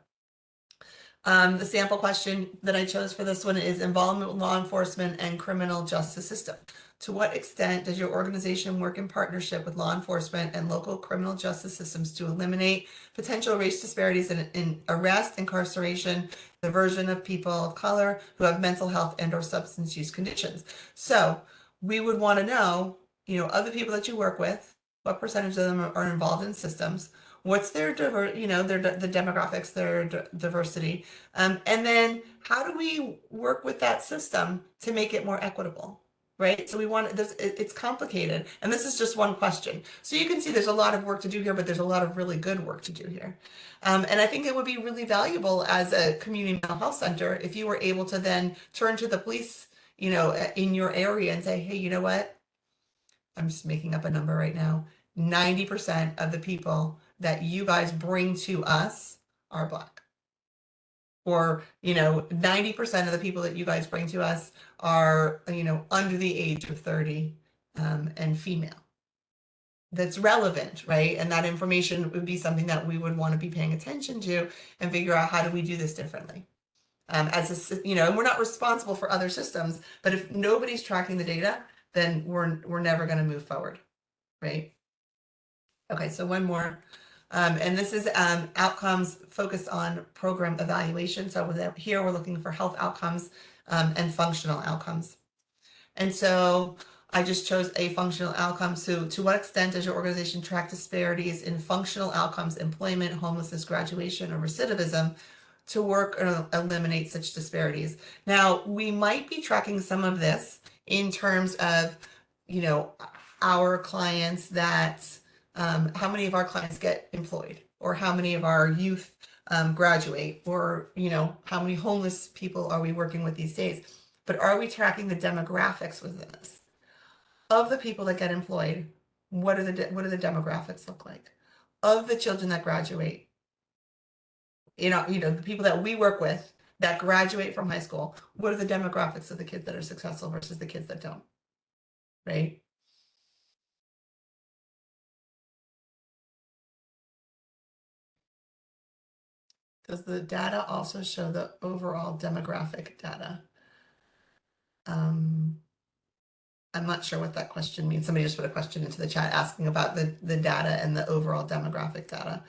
the sample question that I chose for this one is involvement with law enforcement and criminal justice system. To what extent does your organization work in partnership with law enforcement and local criminal justice systems to eliminate potential race disparities in arrest, incarceration, diversion of people of color who have mental health and or substance use conditions? So we would want to know, of the people that you work with, what percentage of them are involved in systems? What's their the demographics, their diversity, and then how do we work with that system to make it more equitable? Right. So we want this, it's complicated. And this is just one question. So you can see there's a lot of work to do here, but there's a lot of really good work to do here. And I think it would be really valuable as a community mental health center if you were able to then turn to the police, in your area and say, hey, you know what? I'm just making up a number right now. 90% of the people that you guys bring to us are Black. Or 90% of the people that you guys bring to us are under the age of 30 and female. That's relevant, right? And that information would be something that we would want to be paying attention to and figure out how do we do this differently. And we're not responsible for other systems, but if nobody's tracking the data, then we're never going to move forward, right? Okay, so one more. And this is outcomes focused on program evaluation. So here we're looking for health outcomes and functional outcomes. And so I just chose a functional outcome. So to what extent does your organization track disparities in functional outcomes, employment, homelessness, graduation, or recidivism to work or eliminate such disparities? Now, we might be tracking some of this in terms of, our clients that how many of our clients get employed, or how many of our youth graduate, or how many homeless people are we working with these days? But are we tracking the demographics within this? Of the people that get employed, what do the demographics look like? Of the children that graduate, the people that we work with that graduate from high school, what are the demographics of the kids that are successful versus the kids that don't, right? Does the data also show the overall demographic data? I'm not sure what that question means. Somebody just put a question into the chat asking about the data and the overall demographic data.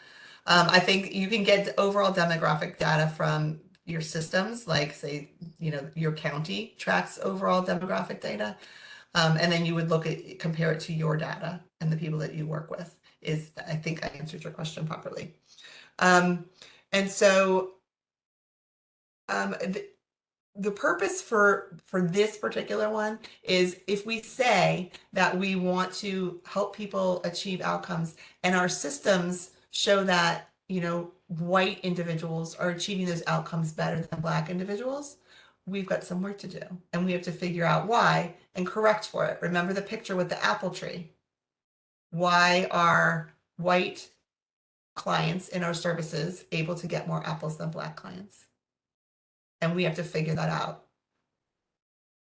I think you can get overall demographic data from your systems, like say, your county tracks overall demographic data. And then you would compare it to your data and the people that you work with. I think I answered your question properly. And so the purpose for this particular one is if we say that we want to help people achieve outcomes and our systems show that, white individuals are achieving those outcomes better than Black individuals, we've got some work to do, and we have to figure out why and correct for it. Remember the picture with the apple tree. Why are white clients in our services able to get more apples than Black clients? And we have to figure that out.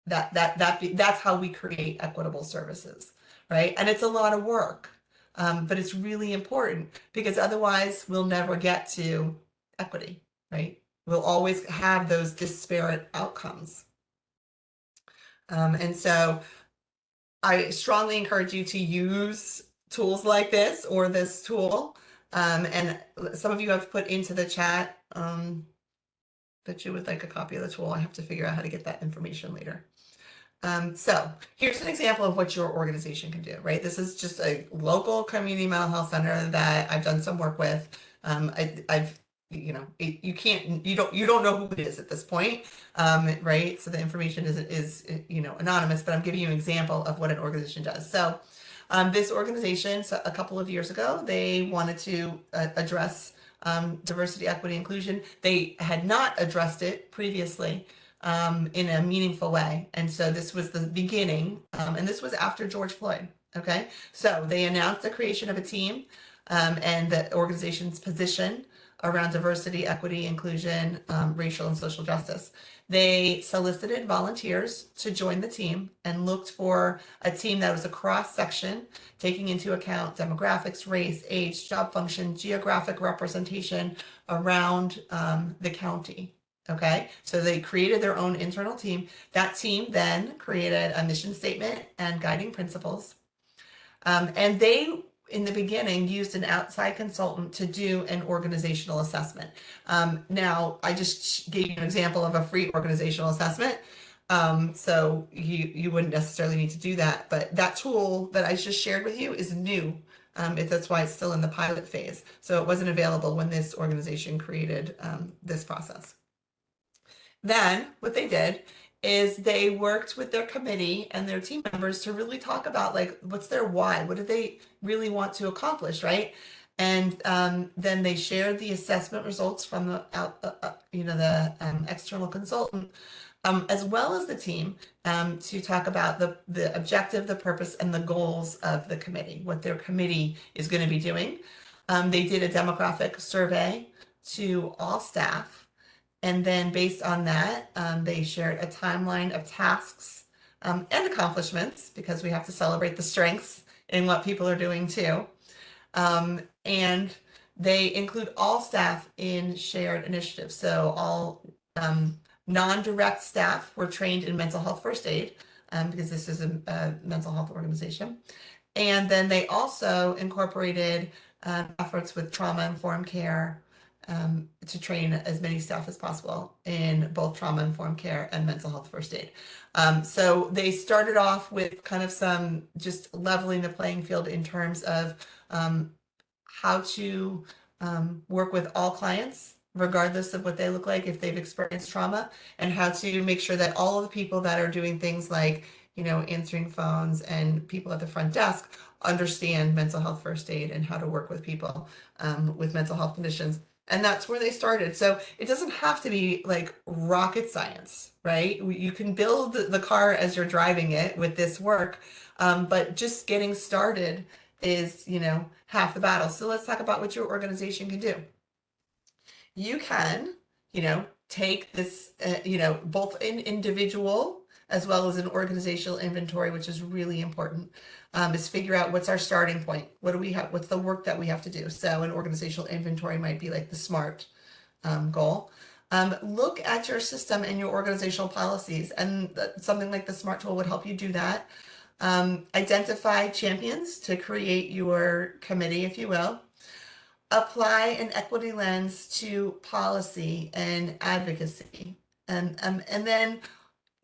That's how we create equitable services, right? And it's a lot of work, but it's really important, because otherwise we'll never get to equity, right? We'll always have those disparate outcomes. And so I strongly encourage you to use tools like this or this tool. And some of you have put into the chat that you would like a copy of the tool. I have to figure out how to get that information later. So here's an example of what your organization can do, right? This is just a local community mental health center that I've done some work with. You don't know who it is at this point, right? So the information is anonymous, but I'm giving you an example of what an organization does. So this organization, a couple of years ago, they wanted to address diversity, equity, inclusion. They had not addressed it previously in a meaningful way. And so this was the beginning, and this was after George Floyd, okay? So they announced the creation of a team and the organization's position around diversity, equity, inclusion, racial and social justice. They solicited volunteers to join the team and looked for a team that was a cross-section, taking into account demographics, race, age, job function, geographic representation around the county. Okay, so they created their own internal team. That team then created a mission statement and guiding principles. And they, in the beginning, used an outside consultant to do an organizational assessment. Now, I just gave you an example of a free organizational assessment. So you wouldn't necessarily need to do that, but that tool that I just shared with you is new That's why it's still in the pilot phase. So it wasn't available when this organization created this process. Then what they did is they worked with their committee and their team members to really talk about like what's their why, what do they really want to accomplish, right? And then they shared the assessment results from the external consultant, as well as the team, to talk about the objective, the purpose, and the goals of the committee, what their committee is going to be doing. They did a demographic survey to all staff. And then based on that, they shared a timeline of tasks and accomplishments, because we have to celebrate the strengths in what people are doing too. And they include all staff in shared initiatives. So all non-direct staff were trained in mental health first aid, because this is a mental health organization. And then they also incorporated efforts with trauma-informed care, to train as many staff as possible in both trauma-informed care and mental health first aid. So they started off with kind of some just leveling the playing field in terms of how to work with all clients, regardless of what they look like, if they've experienced trauma, and how to make sure that all of the people that are doing things like, answering phones and people at the front desk understand mental health first aid and how to work with people with mental health conditions. And that's where they started. So it doesn't have to be like rocket science, right? You can build the car as you're driving it with this work, but just getting started is, half the battle. So let's talk about what your organization can do. You can, take this, both in individual as well as an organizational inventory, which is really important, is figure out what's our starting point. What do we have? What's the work that we have to do? So an organizational inventory might be like the SMART goal. Look at your system and your organizational policies, and something like the SMART tool would help you do that. Identify champions to create your committee, if you will. Apply an equity lens to policy and advocacy, and then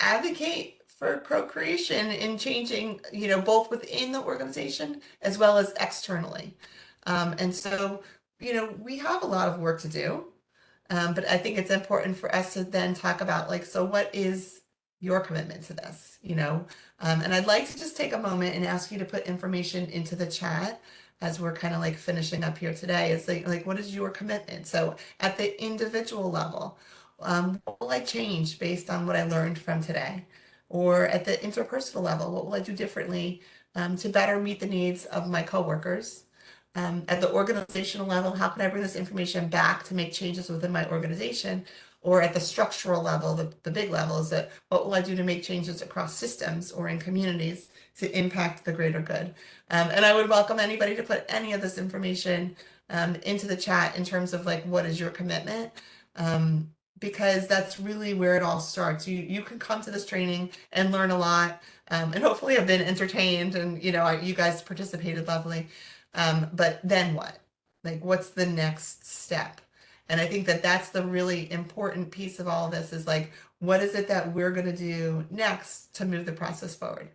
advocate for co-creation in changing, both within the organization as well as externally. And so, we have a lot of work to do, but I think it's important for us to then talk about like, so what is your commitment to this, and I'd like to just take a moment and ask you to put information into the chat as we're kind of like finishing up here today. It's like what is your commitment? So at the individual level, what will I change based on what I learned from today? Or at the interpersonal level, what will I do differently to better meet the needs of my coworkers? At the organizational level, how can I bring this information back to make changes within my organization? Or at the structural level, the big level, is that what will I do to make changes across systems or in communities to impact the greater good? And I would welcome anybody to put any of this information into the chat in terms of like, what is your commitment? Because that's really where it all starts. You can come to this training and learn a lot, and hopefully have been entertained, and you guys participated lovely. But then what? Like, what's the next step? And I think that that's the really important piece of all of this, is like, what is it that we're going to do next to move the process forward?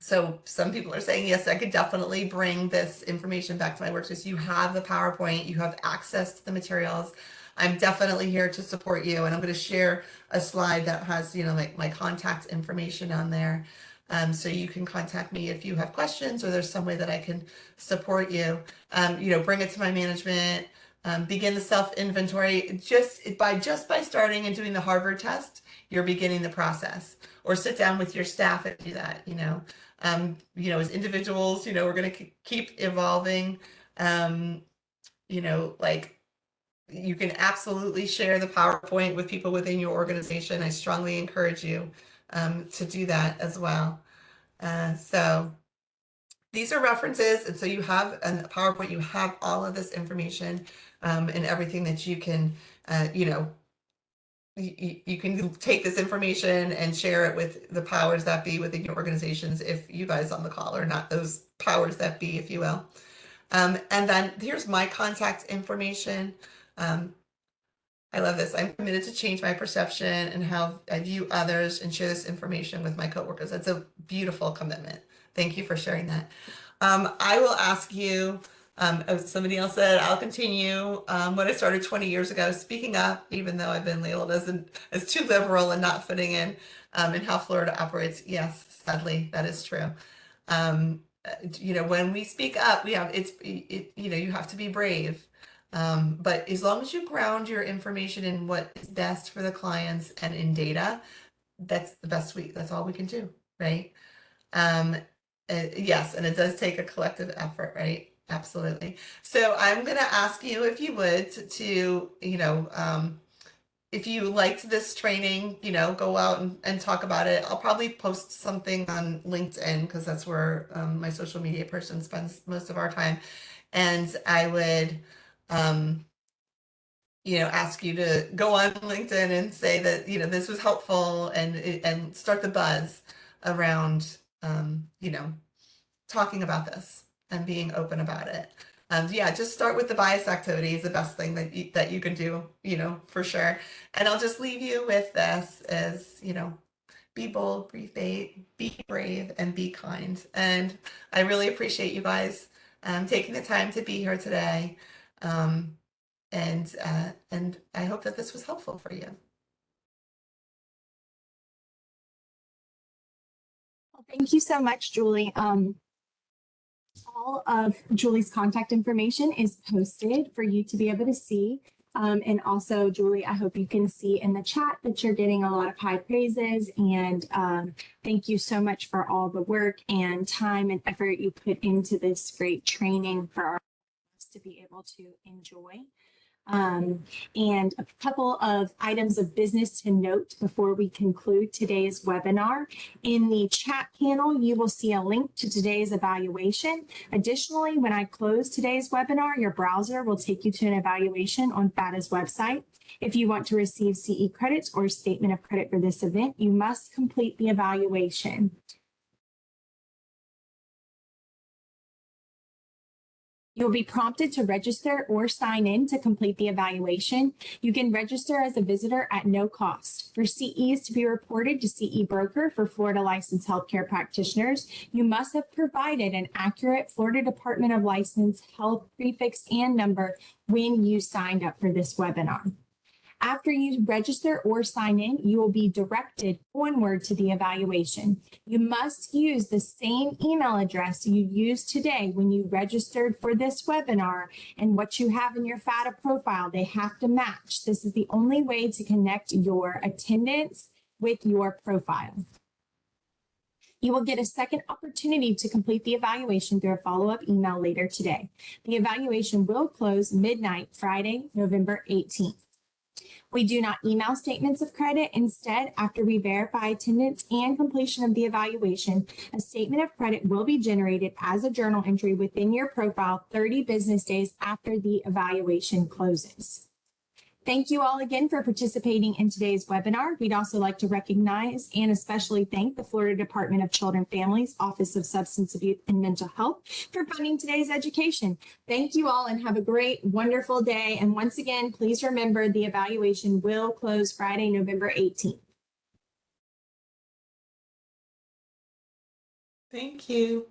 So some people are saying, yes, I could definitely bring this information back to my workspace. You have the PowerPoint, you have access to the materials. I'm definitely here to support you. And I'm going to share a slide that has, like my contact information on there. So you can contact me if you have questions, or there's some way that I can support you. Bring it to my management, begin the self-inventory. Just by starting and doing the Harvard test, you're beginning the process. Or sit down with your staff and do that, as individuals, we're going to keep evolving. Like, you can absolutely share the PowerPoint with people within your organization. I strongly encourage you to do that as well. So these are references, and so you have a PowerPoint, you have all of this information, and everything that you can, you can take this information and share it with the powers that be within your organizations, if you guys on the call are not those powers that be, if you will. And then here's my contact information. I love this. I'm committed to change my perception and how I view others, and share this information with my coworkers. That's a beautiful commitment. Thank you for sharing that. I will ask you, as somebody else said, I'll continue what I started 20 years ago, speaking up, even though I've been labeled as too liberal and not fitting in how Florida operates. Yes, sadly, that is true. When we speak up, you have to be brave. But as long as you ground your information in what is best for the clients and in data, that's all we can do, right? Um, yes, and it does take a collective effort, right? Absolutely. So I'm going to ask you if you would if you liked this training, go out and talk about it. I'll probably post something on LinkedIn because that's where my social media person spends most of our time. And I would, ask you to go on LinkedIn and say that, this was helpful and start the buzz around, talking about this and being open about it. Yeah, just start with the bias activity is the best thing that you can do, for sure. And I'll just leave you with this as, be bold, be brave, and be kind. And I really appreciate you guys taking the time to be here today. And I hope that this was helpful for you. Well, thank you so much, Julie. All of Julie's contact information is posted for you to be able to see. And also, Julie, I hope you can see in the chat that you're getting a lot of high praises. And thank you so much for all the work and time and effort you put into this great training for our to be able to enjoy. And a couple of items of business to note before we conclude today's webinar. In the chat panel, you will see a link to today's evaluation. Additionally, when I close today's webinar, your browser will take you to an evaluation on FATA's website. If you want to receive CE credits or statement of credit for this event, you must complete the evaluation. You'll be prompted to register or sign in to complete the evaluation. You can register as a visitor at no cost. For CEs to be reported to CE Broker for Florida licensed healthcare practitioners, you must have provided an accurate Florida Department of License health prefix and number when you signed up for this webinar. After you register or sign in, you will be directed onward to the evaluation. You must use the same email address you used today when you registered for this webinar, and what you have in your FATA profile, they have to match. This is the only way to connect your attendance with your profile. You will get a second opportunity to complete the evaluation through a follow-up email later today. The evaluation will close midnight, Friday, November 18th. We do not email statements of credit. Instead, after we verify attendance and completion of the evaluation, a statement of credit will be generated as a journal entry within your profile 30 business days after the evaluation closes. Thank you all again for participating in today's webinar. We'd also like to recognize and especially thank the Florida Department of Children and Families Office of Substance Abuse and Mental Health for funding today's education. Thank you all and have a great, wonderful day. And once again, please remember the evaluation will close Friday, November 18th. Thank you.